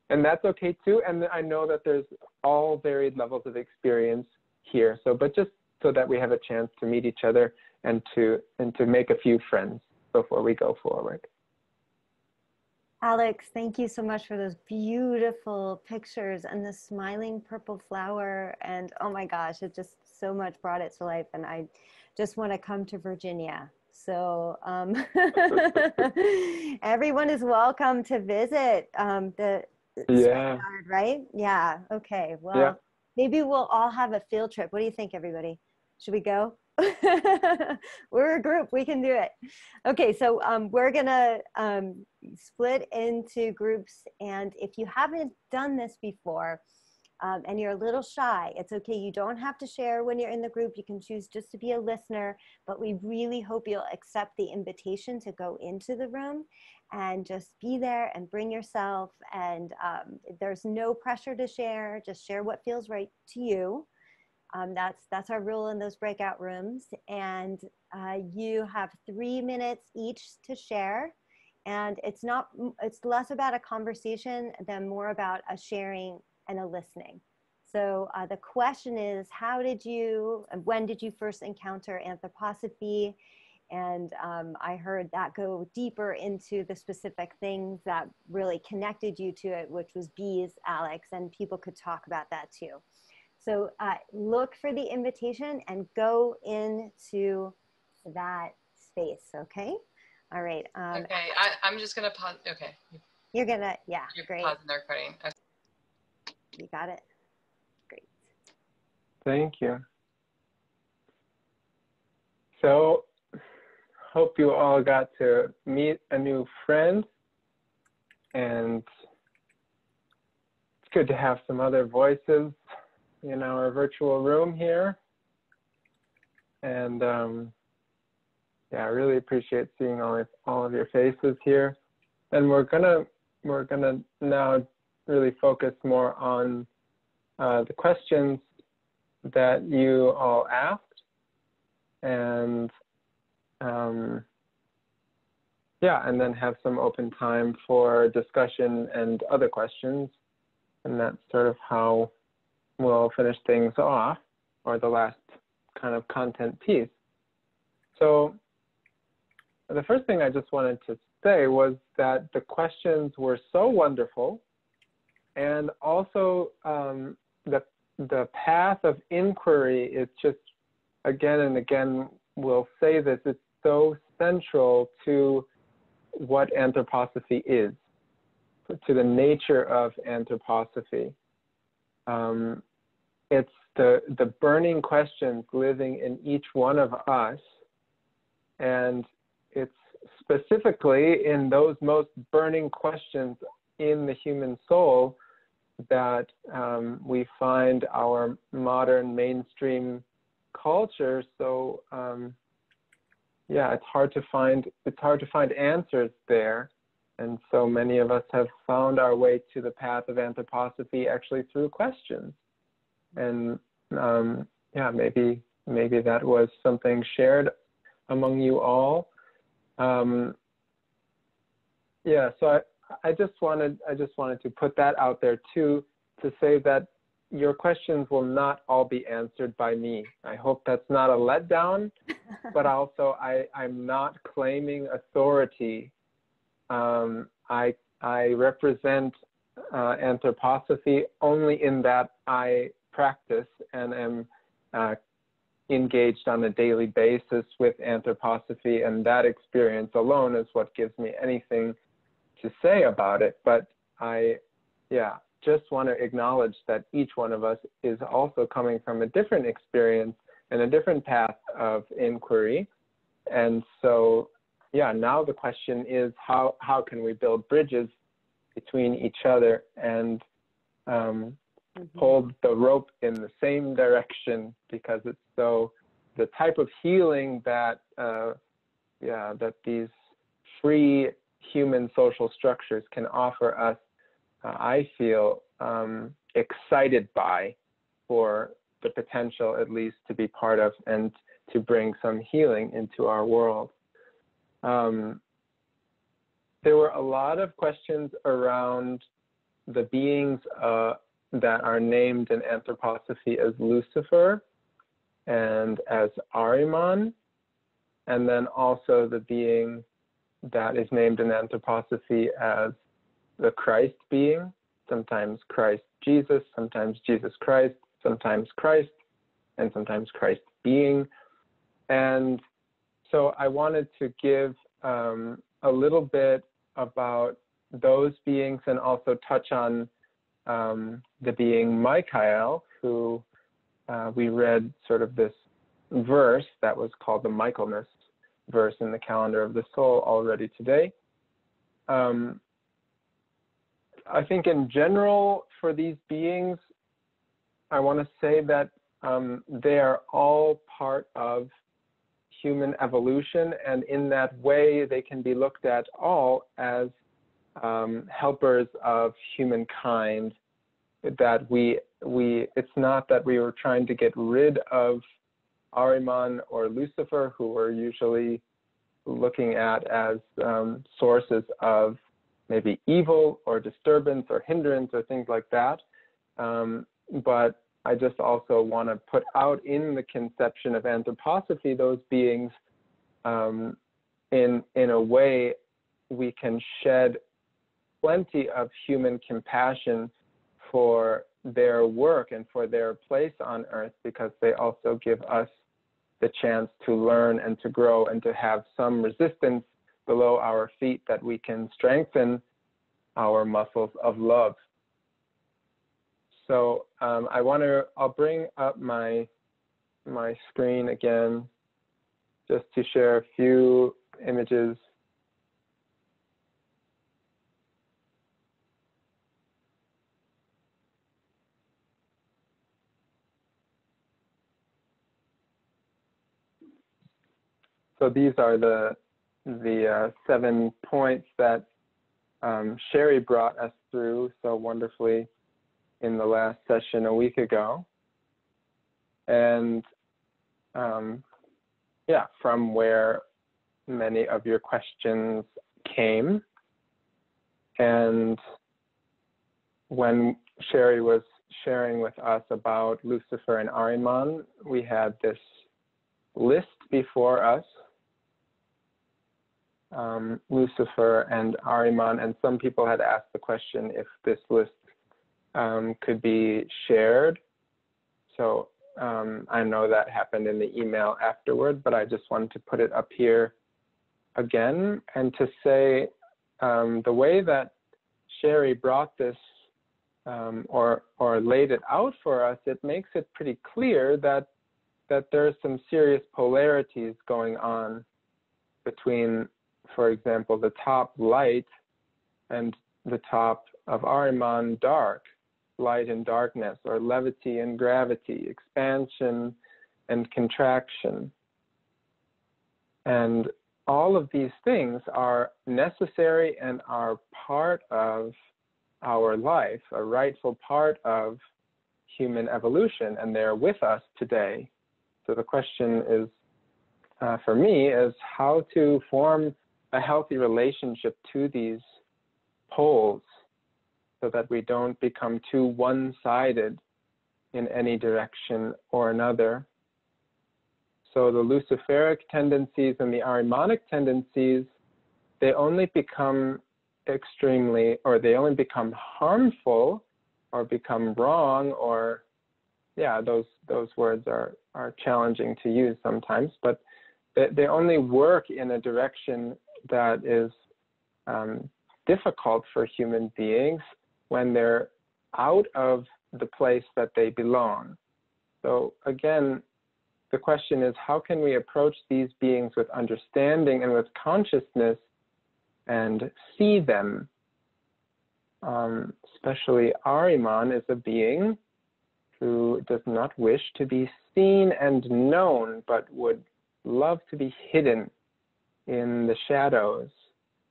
And that's okay too. And I know that there's all varied levels of experience here. So, but just so that we have a chance to meet each other and to make a few friends before we go forward. Alex, thank you so much for those beautiful pictures and the smiling purple flower. And oh my gosh, it just so much brought it to life. And I just want to come to Virginia. So everyone is welcome to visit the Yard, right? Yeah. Okay. Well, yeah. Maybe we'll all have a field trip. What do you think, everybody? Should we go? We're a group. We can do it. Okay. So we're going to split into groups. And if you haven't done this before and you're a little shy, it's okay. You don't have to share when you're in the group. You can choose just to be a listener. But we really hope you'll accept the invitation to go into the room and just be there and bring yourself. And there's no pressure to share. Just share what feels right to you. That's our rule in those breakout rooms. And you have 3 minutes each to share. And it's less about a conversation than more about a sharing and a listening. So the question is, when did you first encounter anthroposophy? And I heard that go deeper into the specific things that really connected you to it, which was bees, Alex, and people could talk about that too. So look for the invitation and go into that space, okay? All right. Okay, I'm just gonna pause, okay. You're gonna, yeah, You're great. pausing the recording. Okay. You got it? Great. Thank you. So, hope you all got to meet a new friend, and it's good to have some other voices in our virtual room here. And yeah, I really appreciate seeing all of your faces here. And we're gonna now really focus more on the questions that you all asked, and yeah, and then have some open time for discussion and other questions. And that's sort of how we'll finish things off, or the last kind of content piece. So the first thing I just wanted to say was that the questions were so wonderful, And also the path of inquiry is just, again and again, we'll say this, it's so central to what anthroposophy is, to the nature of anthroposophy. It's the burning questions living in each one of us, and it's specifically in those most burning questions in the human soul that we find our modern mainstream culture. So yeah, it's hard to find answers there. And so many of us have found our way to the path of anthroposophy actually through questions. And yeah, maybe that was something shared among you all. Yeah, so I just wanted to put that out there too, to say that your questions will not all be answered by me. I hope that's not a letdown, but also I'm not claiming authority. I represent anthroposophy only in that I practice and am engaged on a daily basis with anthroposophy, and that experience alone is what gives me anything to say about it. But I just want to acknowledge that each one of us is also coming from a different experience and a different path of inquiry. And so yeah, now the question is how can we build bridges between each other and hold the rope in the same direction, because it's so the type of healing that that these free human social structures can offer us, I feel excited by, for the potential at least to be part of and to bring some healing into our world. There were a lot of questions around the beings that are named in anthroposophy as Lucifer and as Ahriman, and then also the being that is named in anthroposophy as the Christ being, sometimes Christ Jesus, sometimes Jesus Christ, sometimes Christ, and sometimes Christ being. And so I wanted to give a little bit about those beings and also touch on the being Michael, who we read sort of this verse that was called the Michaelmas verse in the calendar of the soul already today. I think in general for these beings, I want to say that they are all part of human evolution, and in that way they can be looked at all as helpers of humankind. That it's not that we were trying to get rid of Ahriman or Lucifer, who we're usually looking at as sources of maybe evil or disturbance or hindrance or things like that. But I just also want to put out in the conception of anthroposophy those beings in a way we can shed plenty of human compassion for their work and for their place on earth, because they also give us the chance to learn and to grow and to have some resistance below our feet, that we can strengthen our muscles of love. So I'll bring up my screen again just to share a few images. So these are the 7 points that Sherry brought us through so wonderfully in the last session a week ago. And yeah, from where many of your questions came. And when Sherry was sharing with us about Lucifer and Ahriman, we had this list before us, Lucifer and Ahriman, and some people had asked the question if this list could be shared. So I know that happened in the email afterward, but I just wanted to put it up here again and to say the way that Sherry brought this or laid it out for us, it makes it pretty clear that there's some serious polarities going on between, for example, the top light and the top of Ahriman dark, light and darkness, or levity and gravity, expansion and contraction. And all of these things are necessary and are part of our life, a rightful part of human evolution, and they're with us today. So the question is, for me, is how to form a healthy relationship to these poles so that we don't become too one-sided in any direction or another. So the Luciferic tendencies and the Ahrimanic tendencies, they only become extremely, or they only become harmful or become wrong, or yeah, those words are challenging to use sometimes, but they only work in a direction that is difficult for human beings when they're out of the place that they belong. So again, the question is, how can we approach these beings with understanding and with consciousness and see them? Especially Ahriman is a being who does not wish to be seen and known, but would love to be hidden in the shadows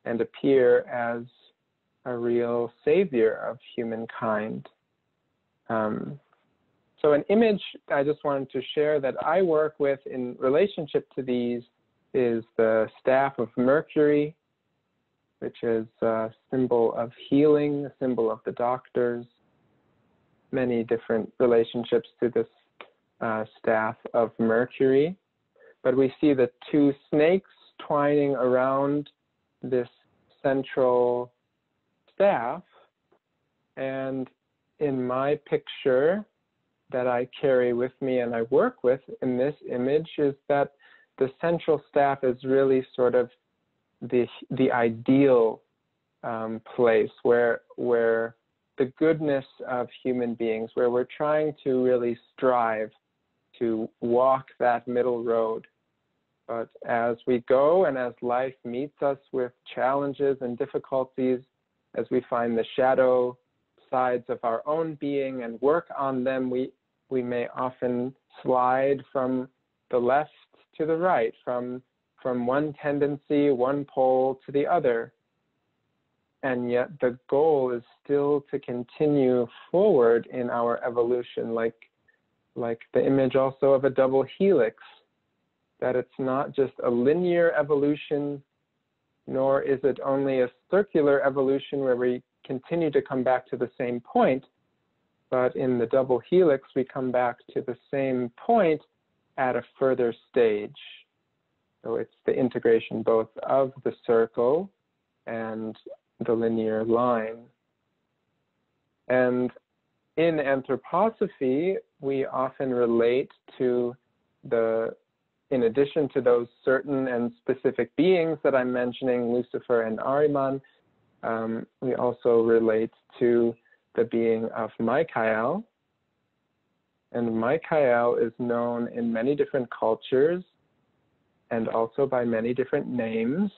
and appear as a real savior of humankind. So an image I just wanted to share that I work with in relationship to these is the staff of Mercury, which is a symbol of healing, a symbol of the doctors. Many different relationships to this staff of Mercury. But we see the two snakes twining around this central staff. And in my picture that I carry with me and I work with in this image is that the central staff is really sort of the ideal place where the goodness of human beings, where we're trying to really strive to walk that middle road. But as we go and as life meets us with challenges and difficulties, as we find the shadow sides of our own being and work on them, we may often slide from the left to the right, from one tendency, one pole to the other. And yet the goal is still to continue forward in our evolution, like the image also of a double helix, that it's not just a linear evolution, nor is it only a circular evolution where we continue to come back to the same point, but in the double helix, we come back to the same point at a further stage. So it's the integration both of the circle and the linear line. And in Anthroposophy, we often relate to in addition to those certain and specific beings that I'm mentioning, Lucifer and Ahriman, we also relate to the being of Michael. And Michael is known in many different cultures and also by many different names.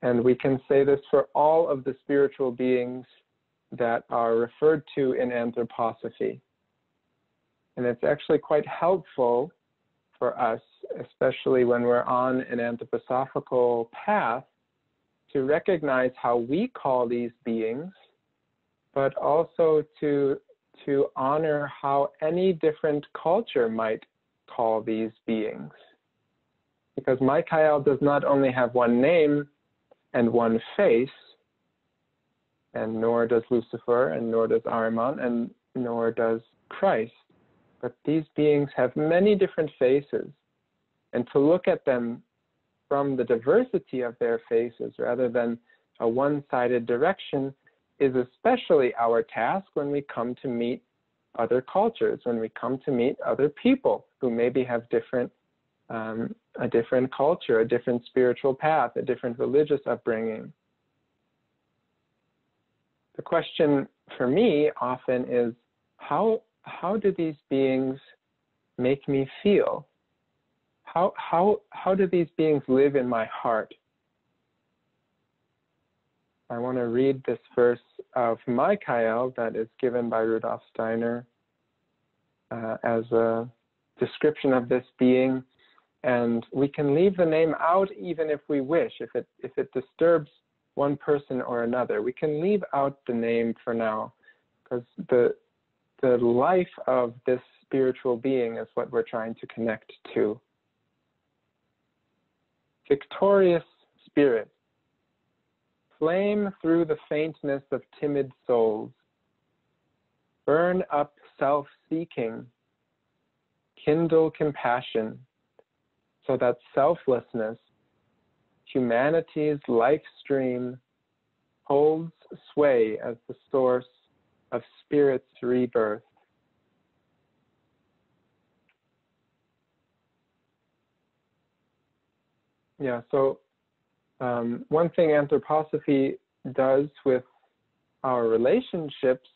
And we can say this for all of the spiritual beings that are referred to in Anthroposophy. And it's actually quite helpful for us, especially when we're on an anthroposophical path, to recognize how we call these beings, but also to honor how any different culture might call these beings. Because Michael does not only have one name and one face, and nor does Lucifer, and nor does Ahriman, and nor does Christ. But these beings have many different faces. And to look at them from the diversity of their faces rather than a one-sided direction is especially our task when we come to meet other cultures, when we come to meet other people who maybe have a different culture, a different spiritual path, a different religious upbringing. The question for me often is, how do these beings make me feel? How do these beings live in my heart? I want to read this verse of Michael that is given by Rudolf Steiner as a description of this being. And we can leave the name out even if we wish, if it disturbs one person or another. We can leave out the name for now, because the life of this spiritual being is what we're trying to connect to. Victorious spirit, flame through the faintness of timid souls, burn up self-seeking, kindle compassion, so that selflessness, humanity's life stream, holds sway as the source of spirit's rebirth. Yeah, so one thing anthroposophy does with our relationships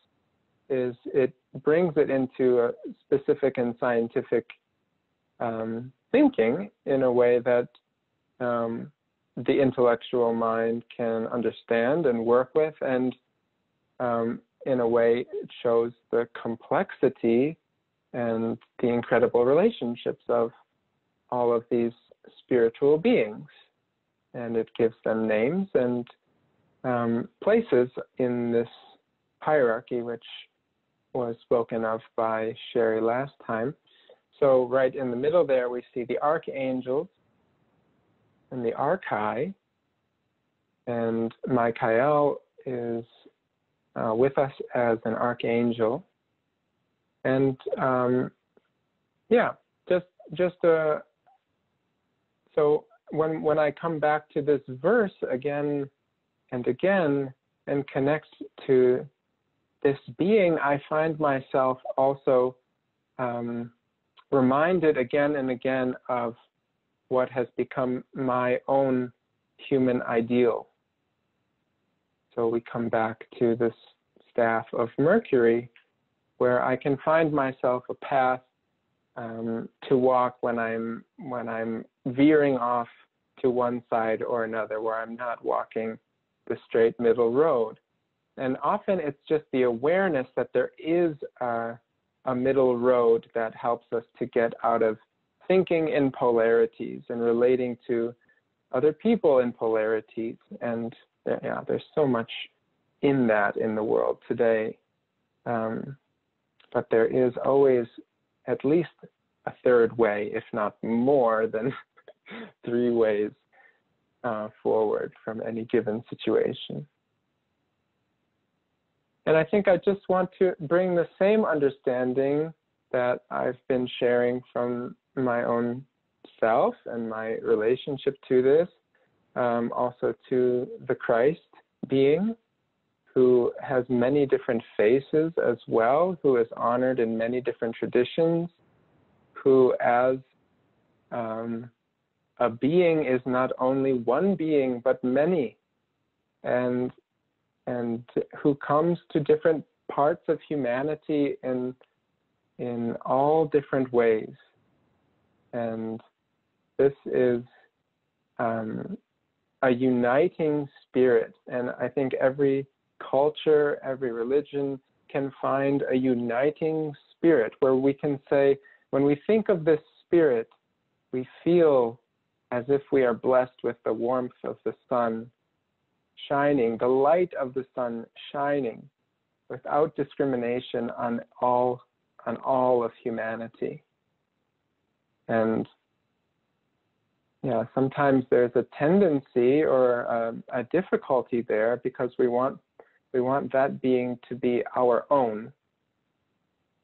is it brings it into a specific and scientific thinking in a way that the intellectual mind can understand and work with, and in a way it shows the complexity and the incredible relationships of all of these spiritual beings. And it gives them names and places in this hierarchy, which was spoken of by Sherry last time. So right in the middle there, we see the archangels and the archai, and Michael is with us as an archangel. And yeah, so when I come back to this verse again and again and connect to this being, I find myself also reminded again and again of what has become my own human ideal. So we come back to this staff of Mercury, where I can find myself a path to walk when I'm veering off to one side or another, where I'm not walking the straight middle road. And often it's just the awareness that there is a middle road that helps us to get out of thinking in polarities and relating to other people in polarities. And there's so much in that in the world today. But there is always at least a third way, if not more than 3 ways forward from any given situation. And I think I just want to bring the same understanding that I've been sharing from my own self and my relationship to this, also to the Christ being, who has many different faces as well, who is honored in many different traditions, who as a being is not only one being, but many, and who comes to different parts of humanity in all different ways. And this is a uniting spirit. And I think every culture, every religion can find a uniting spirit where we can say, when we think of this spirit, we feel as if we are blessed with the warmth of the sun shining, the light of the sun shining without discrimination on all of humanity. And sometimes there's a tendency or a difficulty there because we want that being to be our own.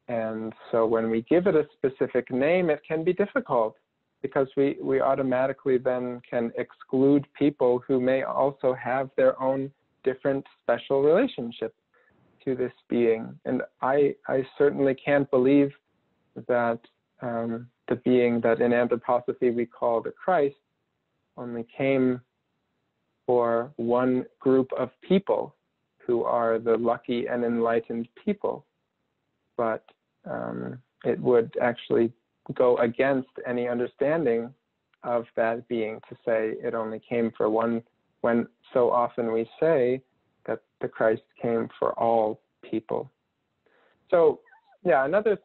And so when we give it a specific name, it can be difficult because we automatically then can exclude people who may also have their own different special relationship to this being. And I certainly can't believe that the being that in Anthroposophy we call the Christ only came for one group of people who are the lucky and enlightened people. But it would actually go against any understanding of that being to say it only came for one, when so often we say that the Christ came for all people. So yeah, another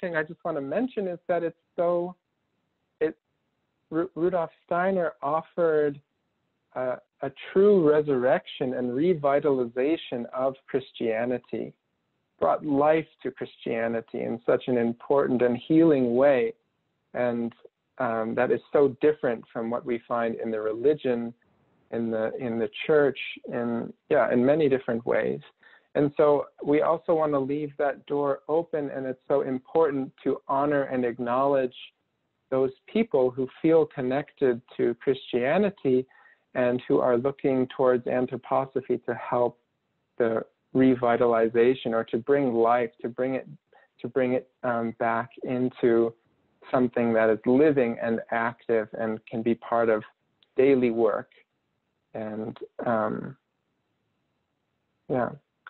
thing I just want to mention is that Rudolf Steiner offered a true resurrection and revitalization of Christianity, brought life to Christianity in such an important and healing way. And that is so different from what we find in the religion, in the church, in many different ways. And so we also want to leave that door open, and it's so important to honor and acknowledge those people who feel connected to Christianity and who are looking towards anthroposophy to help the revitalization, or to bring life, to bring it back into something that is living and active and can be part of daily work. And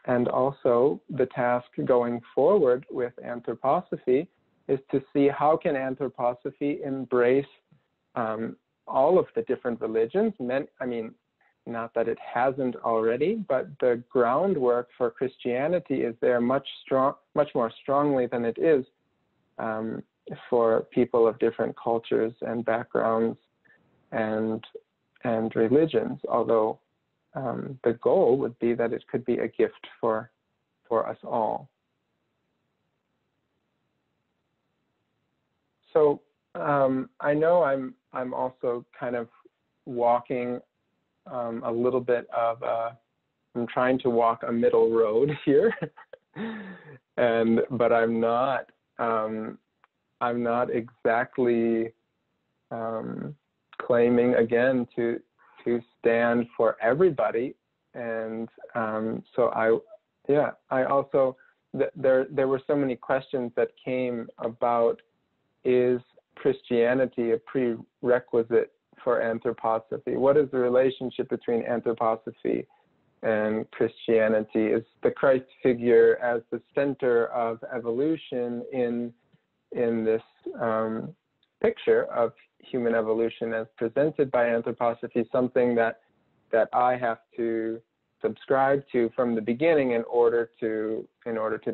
and also the task going forward with anthroposophy is to see how can anthroposophy embrace all of the different religions. Not that it hasn't already, but the groundwork for Christianity is there much more strongly than it is for people of different cultures and backgrounds and religions, although the goal would be that it could be a gift for us all. So I know I'm also kind of walking a little bit of I'm trying to walk a middle road here, but I'm not exactly claiming again to stand for everybody. And so I also, there were so many questions that came about, is Christianity a prerequisite for anthroposophy? What is the relationship between anthroposophy and Christianity? Is the Christ figure as the center of evolution in this picture of human evolution as presented by anthroposophy something that I have to subscribe to from the beginning in order to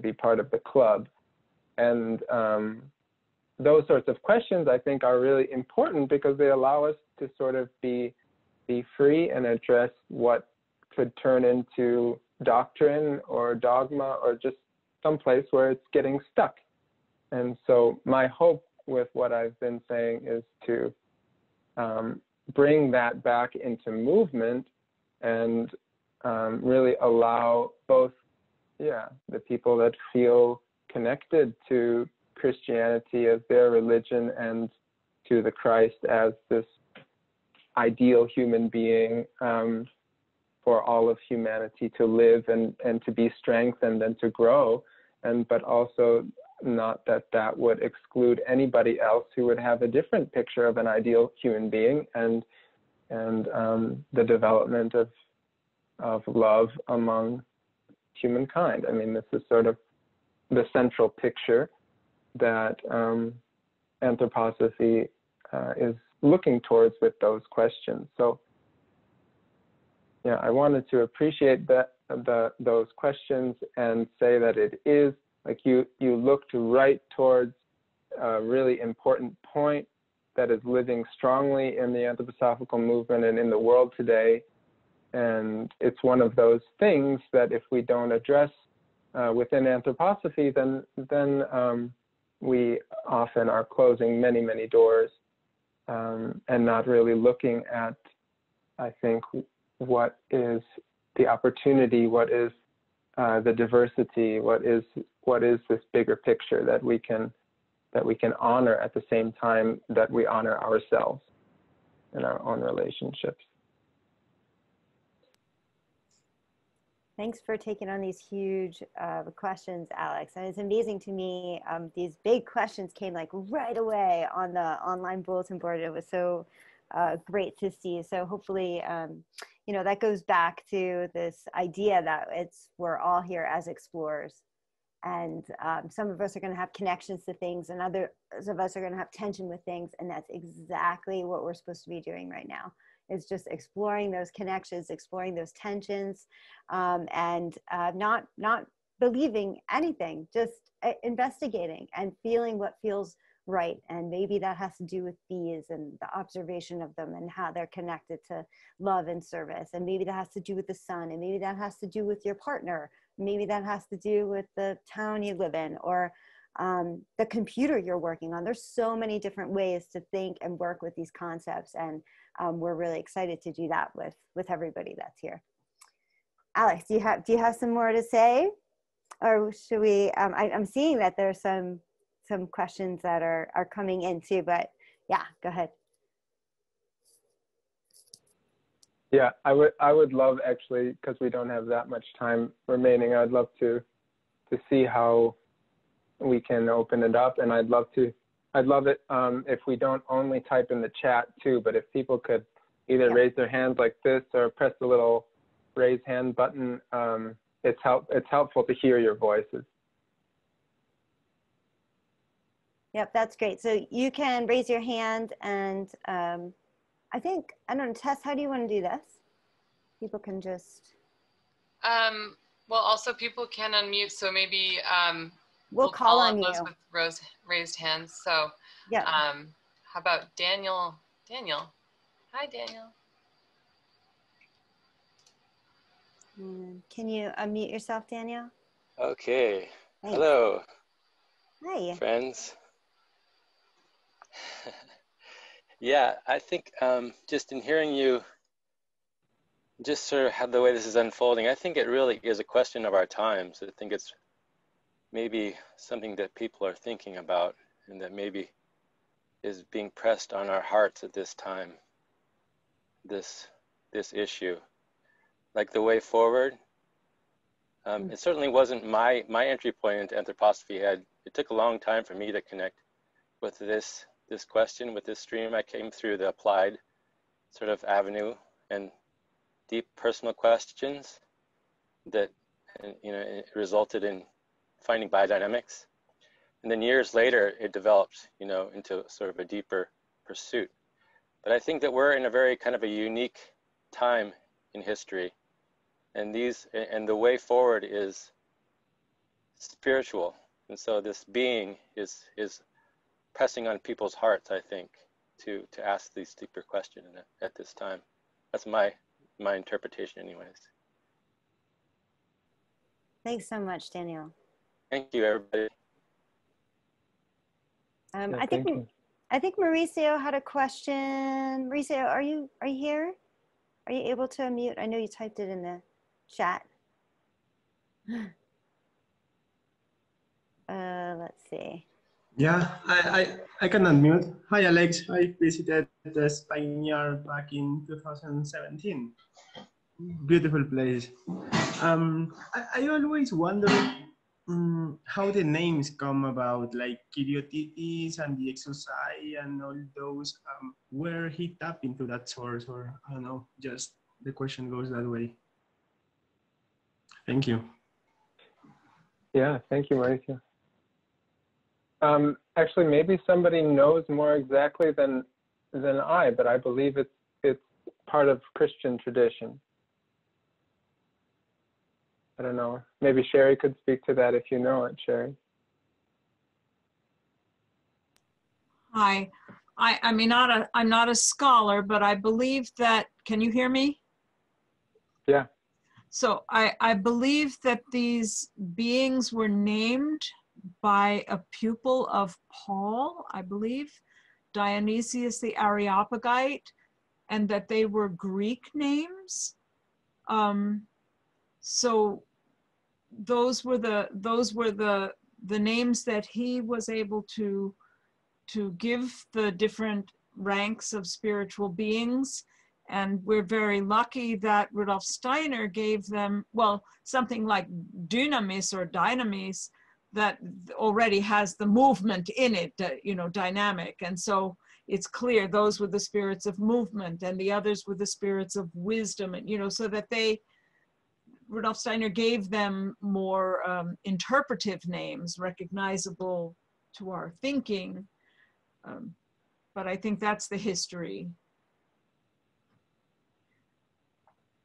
be part of the club? And those sorts of questions I think are really important because they allow us to sort of be free and address what could turn into doctrine or dogma or just someplace where it's getting stuck. And so my hope with what I've been saying is to bring that back into movement and really allow both, the people that feel connected to Christianity as their religion and to the Christ as this ideal human being for all of humanity to live and to be strengthened and to grow, but also not that would exclude anybody else who would have a different picture of an ideal human being and the development of love among humankind. I mean, this is sort of the central picture that anthroposophy is looking towards with those questions. So I wanted to appreciate those questions and say that it is like you looked right towards a really important point that is living strongly in the anthroposophical movement and in the world today. And it's one of those things that if we don't address within anthroposophy, then we often are closing many, many doors and not really looking at, I think, what is the opportunity, what is the diversity, what is this bigger picture that we can honor at the same time that we honor ourselves in our own relationships. Thanks for taking on these huge questions, Alex. And it's amazing to me, these big questions came like right away on the online bulletin board. It was so great to see. So hopefully, you know, that goes back to this idea that we're all here as explorers. And some of us are going to have connections to things, and others of us are going to have tension with things. And that's exactly what we're supposed to be doing right now. Is just exploring those connections, exploring those tensions, and not believing anything, just investigating and feeling what feels right. And maybe that has to do with bees and the observation of them and how they're connected to love and service. And maybe that has to do with the sun, and maybe that has to do with your partner. Maybe that has to do with the town you live in, or the computer you're working on. There's so many different ways to think and work with these concepts. And we're really excited to do that with everybody that's here. Alex, do you have some more to say, or should we? I'm seeing that there's some questions that are coming in too, but yeah, go ahead. Yeah, I would love, actually, because we don't have that much time remaining, I'd love to see how we can open it up, and I'd love it if we don't only type in the chat too, but if people could either raise their hands like this or press the little raise hand button. It's helpful to hear your voices. Yep, that's great. So you can raise your hand, and I don't know, Tess, how do you want to do this? People can just... well, also people can unmute, so maybe we'll call on those you with raised hands. So yeah. How about Daniel? Daniel. Hi, Daniel. Can you unmute yourself, Daniel? Okay. Thanks. Hello. Hi. Friends. Yeah, I think just in hearing you just sort of have the way this is unfolding, I think it really is a question of our times. I think it's maybe something that people are thinking about, and that maybe is being pressed on our hearts at this time, this issue. Like the way forward. It certainly wasn't my entry point into anthroposophy. It took a long time for me to connect with this question, with this stream. I came through the applied sort of avenue and deep personal questions that, you know, it resulted in finding biodynamics. And then years later, it developed, you know, into sort of a deeper pursuit. But I think that we're in a very kind of a unique time in history. And the way forward is spiritual. And so this being is pressing on people's hearts, I think, to ask these deeper questions at this time. That's my interpretation anyways. Thanks so much, Daniel. Thank you, everybody. I think Mauricio had a question. Mauricio, are you here? Are you able to unmute? I know you typed it in the chat. Let's see. Yeah, I can unmute. Hi, Alex. I visited Spain back in 2017. Beautiful place. I always wonder how the names come about, like Kiriotitis and the exercise and all those. Where he tapped into that source, or I don't know, just the question goes that way. Thank you. Yeah, thank you, Mauricio. Actually, maybe somebody knows more exactly than I, but I believe it's part of Christian tradition. I don't know. Maybe Sherry could speak to that if you know it, Sherry. Hi, I'm not a scholar, but I believe that. Can you hear me? Yeah. So I believe that these beings were named by a pupil of Paul, I believe, Dionysius the Areopagite, and that they were Greek names. So those were the names that he was able to give the different ranks of spiritual beings, And we're very lucky that Rudolf Steiner gave them, well, something like dynamis or dynamis that already has the movement in it, you know, dynamic. And so it's clear those were the spirits of movement and the others were the spirits of wisdom, and, you know, so that Rudolf Steiner gave them more interpretive names, recognizable to our thinking. But I think that's the history.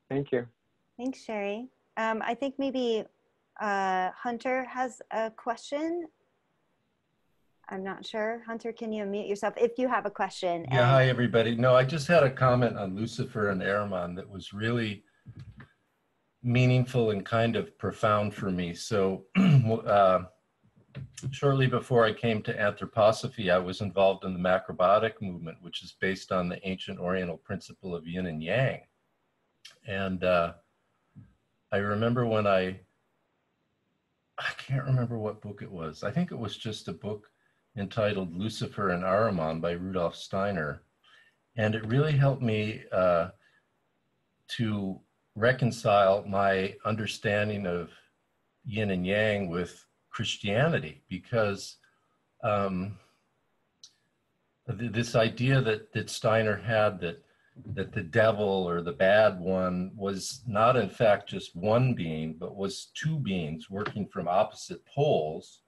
Thank you. Thanks, Sherry. I think maybe Hunter has a question. I'm not sure. Hunter, can you unmute yourself if you have a question? Yeah, hi everybody. No, I just had a comment on Lucifer and Ahriman that was really meaningful and kind of profound for me. So shortly before I came to Anthroposophy, I was involved in the macrobiotic movement, which is based on the ancient Oriental principle of yin and yang. And I remember when I can't remember what book it was. I think it was just a book entitled Lucifer and Ahriman by Rudolf Steiner. And it really helped me to reconcile my understanding of yin and yang with Christianity, because this idea that Steiner had that the devil or the bad one was not in fact just one being, but was two beings working from opposite poles,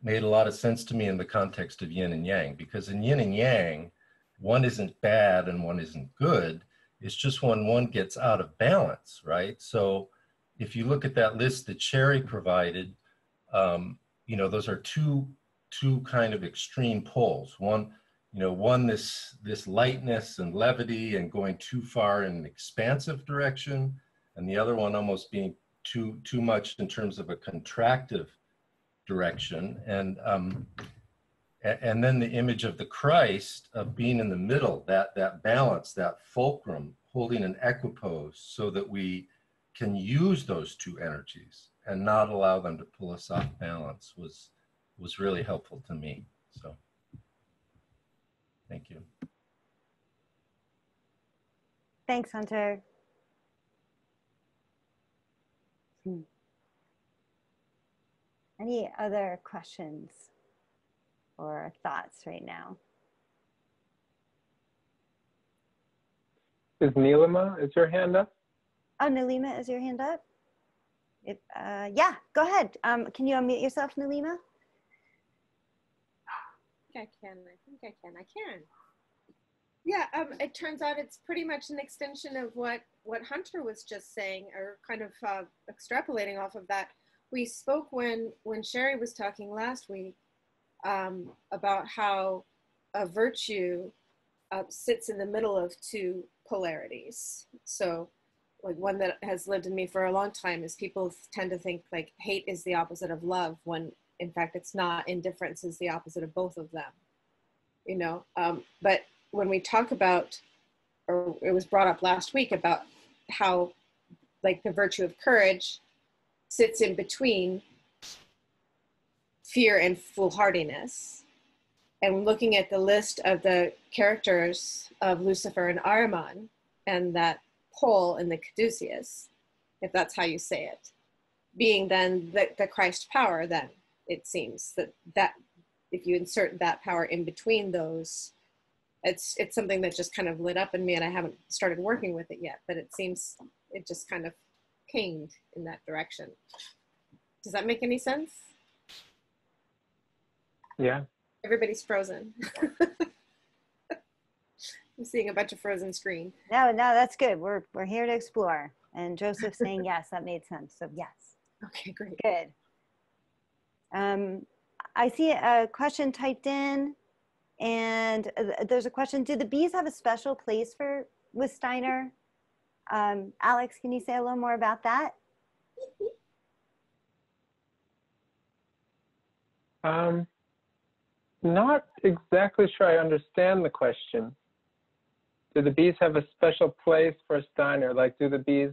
made a lot of sense to me in the context of yin and yang, because in yin and yang, one isn't bad and one isn't good. It's just when one gets out of balance, right? So if you look at that list that Sherry provided, you know, those are two kind of extreme poles. One, you know, one this lightness and levity and going too far in an expansive direction, and the other one almost being too much in terms of a contractive direction. And then the image of the Christ of being in the middle, that balance, that fulcrum, holding an equipoise so that we can use those two energies and not allow them to pull us off balance was really helpful to me. So thank you. Thanks, Hunter. Any other questions or thoughts right now? Is Neelima, is your hand up? Oh, Nalima, is your hand up? Yeah, go ahead. Can you unmute yourself, Nalima? I can. Yeah, it turns out it's pretty much an extension of what Hunter was just saying, or kind of extrapolating off of that. We spoke when Sherry was talking last week about how a virtue sits in the middle of two polarities. So like one that has lived in me for a long time is people tend to think like hate is the opposite of love, when in fact it's not. Indifference is the opposite of both of them, you know. But when we talk about, or it was brought up last week about how like the virtue of courage sits in between fear and foolhardiness. And looking at the list of the characters of Lucifer and Ahriman and that pole in the caduceus, if that's how you say it, being then the Christ power, then it seems that if you insert that power in between those, it's something that just kind of lit up in me, and I haven't started working with it yet, but it seems it just kind of pinged in that direction. Does that make any sense? Yeah. Everybody's frozen. I'm seeing a bunch of frozen screen. No, that's good. We're here to explore. And Joseph's saying yes, that made sense. So yes. Okay, great. Good. I see a question typed in, and there's a question: do the bees have a special place with Steiner? Alex, can you say a little more about that? Not exactly sure I understand the question. Do the bees have a special place for Steiner? Like, do the bees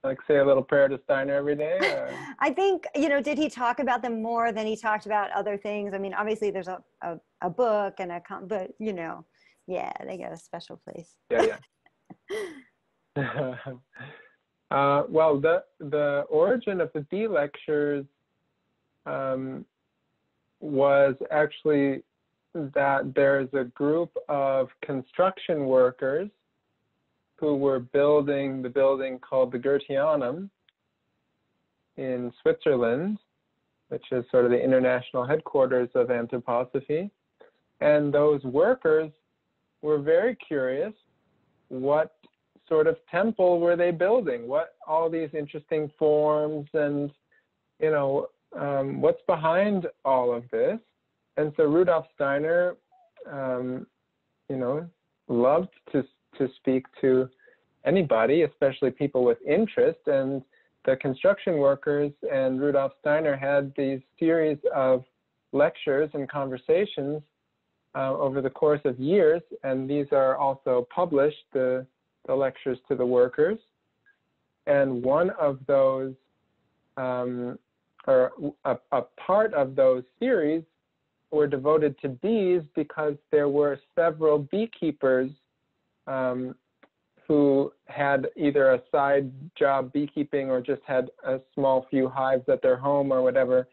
like say a little prayer to Steiner every day? Or? I think, you know, did he talk about them more than he talked about other things? I mean, obviously there's a book and but, you know, Yeah, they got a special place. Yeah, yeah. Well, the origin of the bee lectures was actually that there's a group of construction workers who were building the building called the Goetheanum in Switzerland, which is sort of the international headquarters of anthroposophy. And those workers were very curious, what sort of temple were they building? What all these interesting forms and, you know, what's behind all of this? And so Rudolf Steiner, you know, loved to speak to anybody, especially people with interest. And the construction workers and Rudolf Steiner had these series of lectures and conversations over the course of years. And these are also published, the lectures to the workers. And one of those, or a part of those series were devoted to bees because there were several beekeepers who had either a side job beekeeping or just had a small few hives at their home or whatever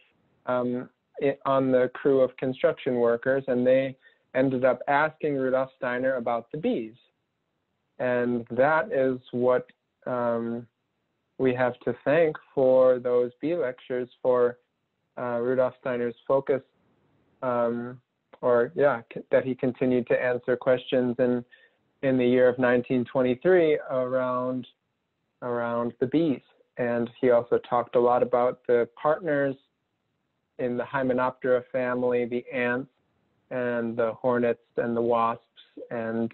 on the crew of construction workers, and they ended up asking Rudolf Steiner about the bees. And that is what we have to thank for those bee lectures, for Rudolf Steiner's focus, that he continued to answer questions in the year of 1923 around the bees. And he also talked a lot about the partners in the Hymenoptera family, the ants and the hornets and the wasps and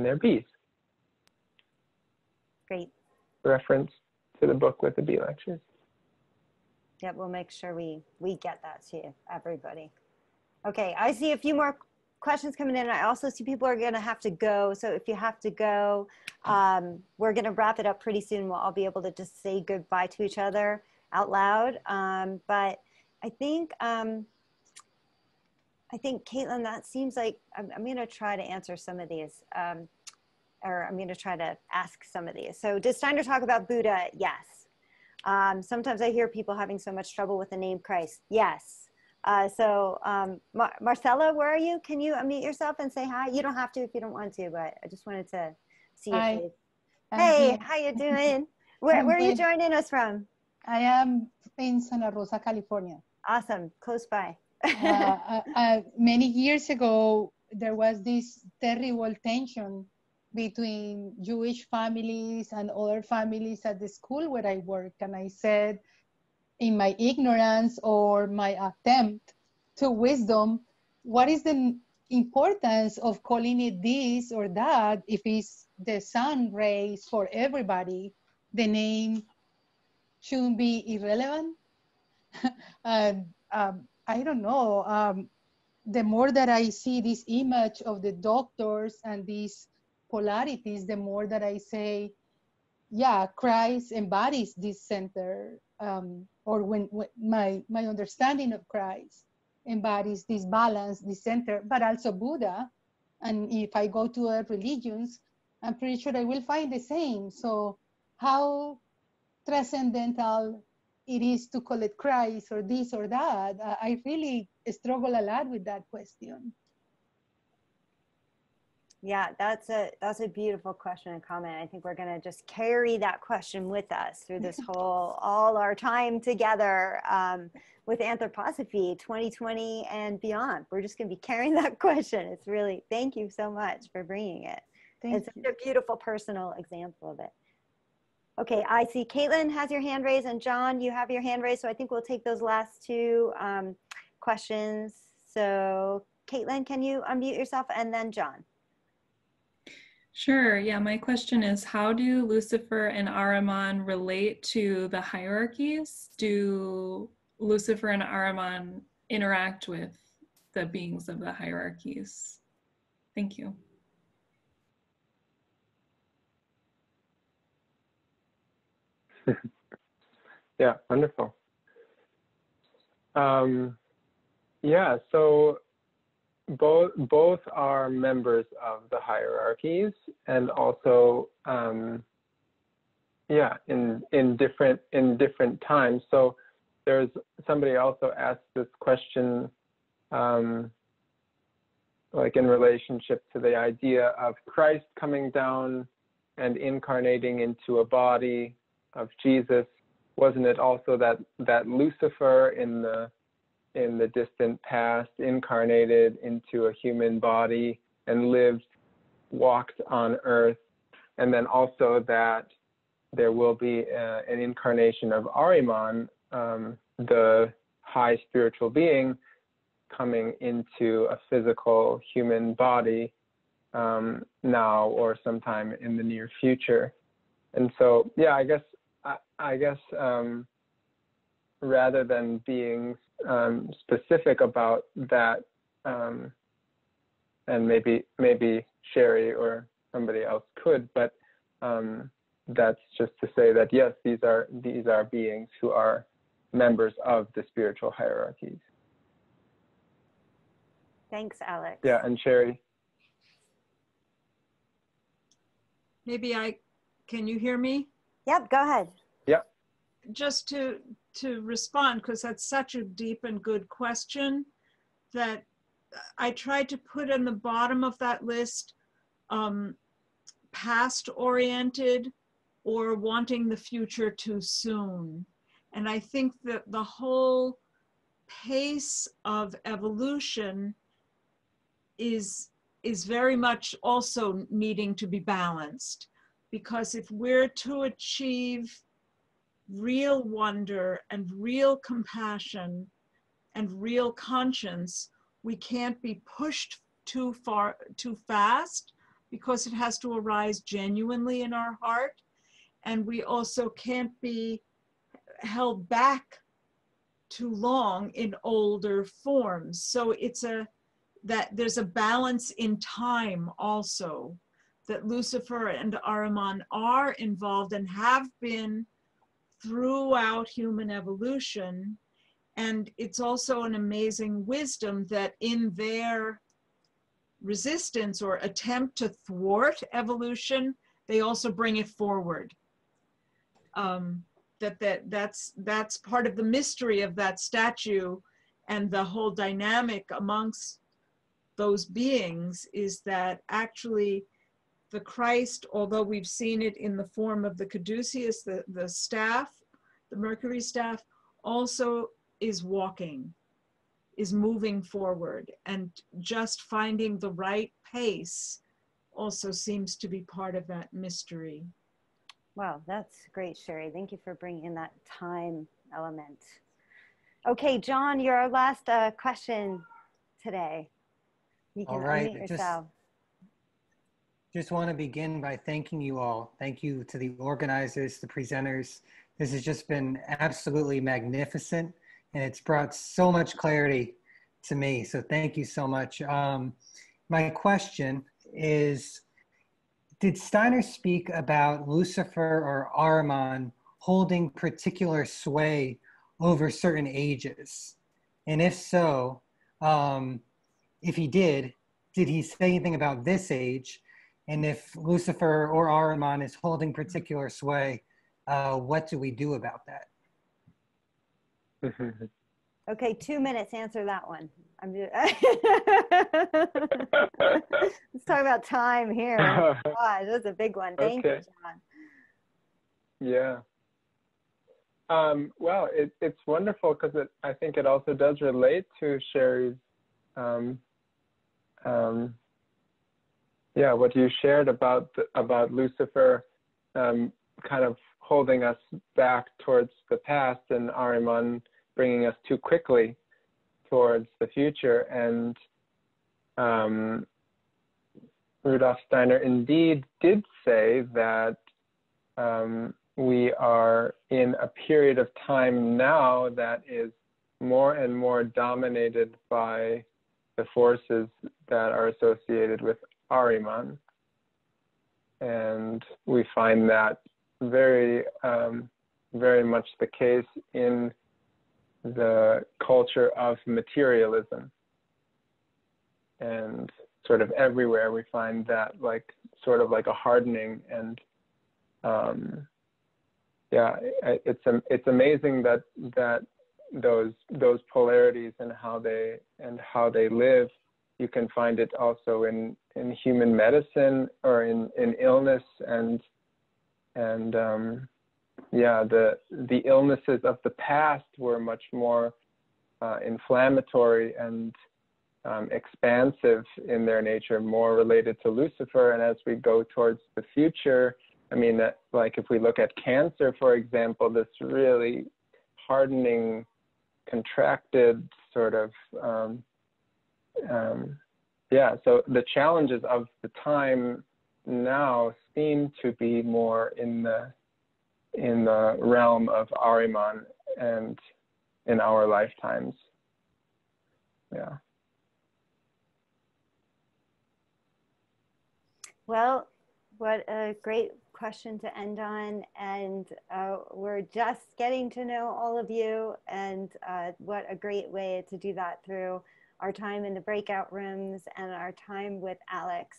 their bees. Great. Reference to the book with the bee lectures. Yeah, we'll make sure we get that to everybody. Okay, I see a few more questions coming in. I also see people are going to have to go. So if you have to go, we're going to wrap it up pretty soon. We'll all be able to just say goodbye to each other out loud. But I think Caitlin, that seems like I'm going to try to answer some of these, or I'm going to try to ask some of these. So does Steiner talk about Buddha? Yes. Sometimes I hear people having so much trouble with the name Christ. Yes. Marcella, where are you? Can you unmute yourself and say hi? You don't have to if you don't want to, but I just wanted to see your face. Hey, how you doing? Where are you joining us from? I am in Santa Rosa, California. Awesome, close by. Many years ago, there was this terrible tension between Jewish families and other families at the school where I worked. And I said, in my ignorance or my attempt to wisdom, what is the importance of calling it this or that if it's the sun rays for everybody? The name shouldn't be irrelevant. I don't know. The more that I see this image of the doctors and these polarities, the more that I say, yeah, Christ embodies this center, or when my understanding of Christ embodies this balance, this center, but also Buddha. And if I go to other religions, I'm pretty sure I will find the same. So how transcendental it is to call it Christ or this or that, I really struggle a lot with that question. Yeah, that's a beautiful question and comment. I think we're going to just carry that question with us through this all our time together with Anthroposophy 2020 and beyond. We're just going to be carrying that question. It's really, thank you so much for bringing it. It's such a beautiful personal example of it. Okay, I see Caitlin has your hand raised, and John, you have your hand raised. So I think we'll take those last two questions. So Caitlin, can you unmute yourself, and then John? Sure, yeah, my question is, how do Lucifer and Ahriman relate to the hierarchies? Do Lucifer and Ahriman interact with the beings of the hierarchies? Thank you. Yeah, wonderful. Yeah, so both are members of the hierarchies, and also in different times. So there's somebody also asked this question like in relationship to the idea of Christ coming down and incarnating into a body of Jesus. Wasn't it also that Lucifer in the distant past incarnated into a human body and walked on earth, and then also that there will be an incarnation of Ahriman, the high spiritual being, coming into a physical human body now or sometime in the near future. And so, yeah, I guess rather than being specific about that, and maybe Sherry or somebody else could, but that's just to say that yes, these are beings who are members of the spiritual hierarchies. Thanks, Alex. Yeah, and Sherry. Can you hear me? Yep, go ahead. Yep. Just to respond, because that's such a deep and good question, that I tried to put in the bottom of that list, past oriented or wanting the future too soon. And I think that the whole pace of evolution is very much also needing to be balanced, because if we're to achieve real wonder and real compassion and real conscience, we can't be pushed too fast, because it has to arise genuinely in our heart. And we also can't be held back too long in older forms. So there's a balance in time also, that Lucifer and Ahriman are involved and have been throughout human evolution. And it's also an amazing wisdom that in their resistance or attempt to thwart evolution, they also bring it forward. That's part of the mystery of that statue, and the whole dynamic amongst those beings is that actually the Christ, although we've seen it in the form of the caduceus, the staff, the Mercury staff, also is walking, is moving forward, and just finding the right pace also seems to be part of that mystery. Wow, that's great, Sherry. Thank you for bringing in that time element. Okay, John, you're our last question today. You can unmute yourself. Just want to begin by thanking you all. Thank you to the organizers, the presenters. This has just been absolutely magnificent, and it's brought so much clarity to me. So thank you so much. My question is, did Steiner speak about Lucifer or Ahriman holding particular sway over certain ages? And if so, if he did he say anything about this age? And if Lucifer or Ahriman is holding particular sway, what do we do about that? Okay, 2 minutes, answer that one. Let's talk about time here. Gosh, that's a big one. Thank you, John. Yeah. Well, it's wonderful, because I think it also does relate to Sherry's, what you shared about Lucifer kind of holding us back towards the past, and Ahriman bringing us too quickly towards the future. And Rudolf Steiner indeed did say that we are in a period of time now that is more and more dominated by the forces that are associated with Ahriman. And we find that very, very much the case in the culture of materialism. and sort of everywhere we find that, like sort of like a hardening. And yeah, it's amazing that those polarities and how they live, you can find it also in human medicine or in illness, and yeah, the illnesses of the past were much more inflammatory and expansive in their nature, more related to Lucifer. And as we go towards the future, I mean, like if we look at cancer, for example, this really hardening, contracted sort of, yeah, so the challenges of the time now seem to be more in the realm of Ahriman and in our lifetimes. Yeah. Well, what a great question to end on. And we're just getting to know all of you, and what a great way to do that through our time in the breakout rooms and our time with Alex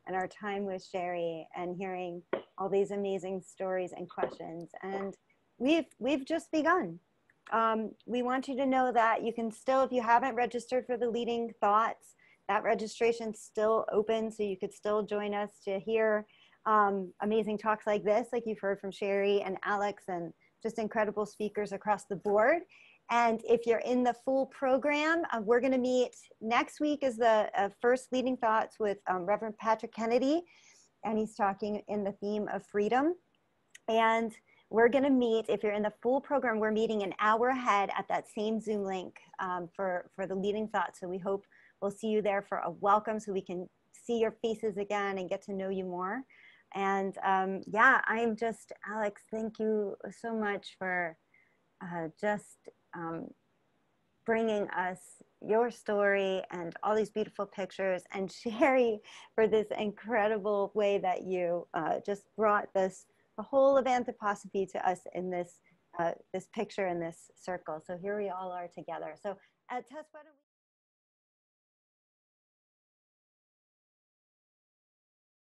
and our time with Sherry, and hearing all these amazing stories and questions. And we've just begun. We want you to know that you can still, if you haven't registered for the Leading Thoughts, that registration's still open, so you could still join us to hear amazing talks like this, like you've heard from Sherry and Alex, and just incredible speakers across the board. And if you're in the full program, we're going to meet next week is the first Leading Thoughts with Reverend Patrick Kennedy, and he's talking in the theme of freedom. And we're going to meet, if you're in the full program, we're meeting an hour ahead at that same Zoom link for the Leading Thoughts. So we hope we'll see you there for a welcome, so we can see your faces again and get to know you more. And yeah, I'm just, Alex, thank you so much for just bringing us your story and all these beautiful pictures, and Sherry for this incredible way that you just brought the whole of Anthroposophy to us in this this picture in this circle. So here we all are together. So Tess, why don't we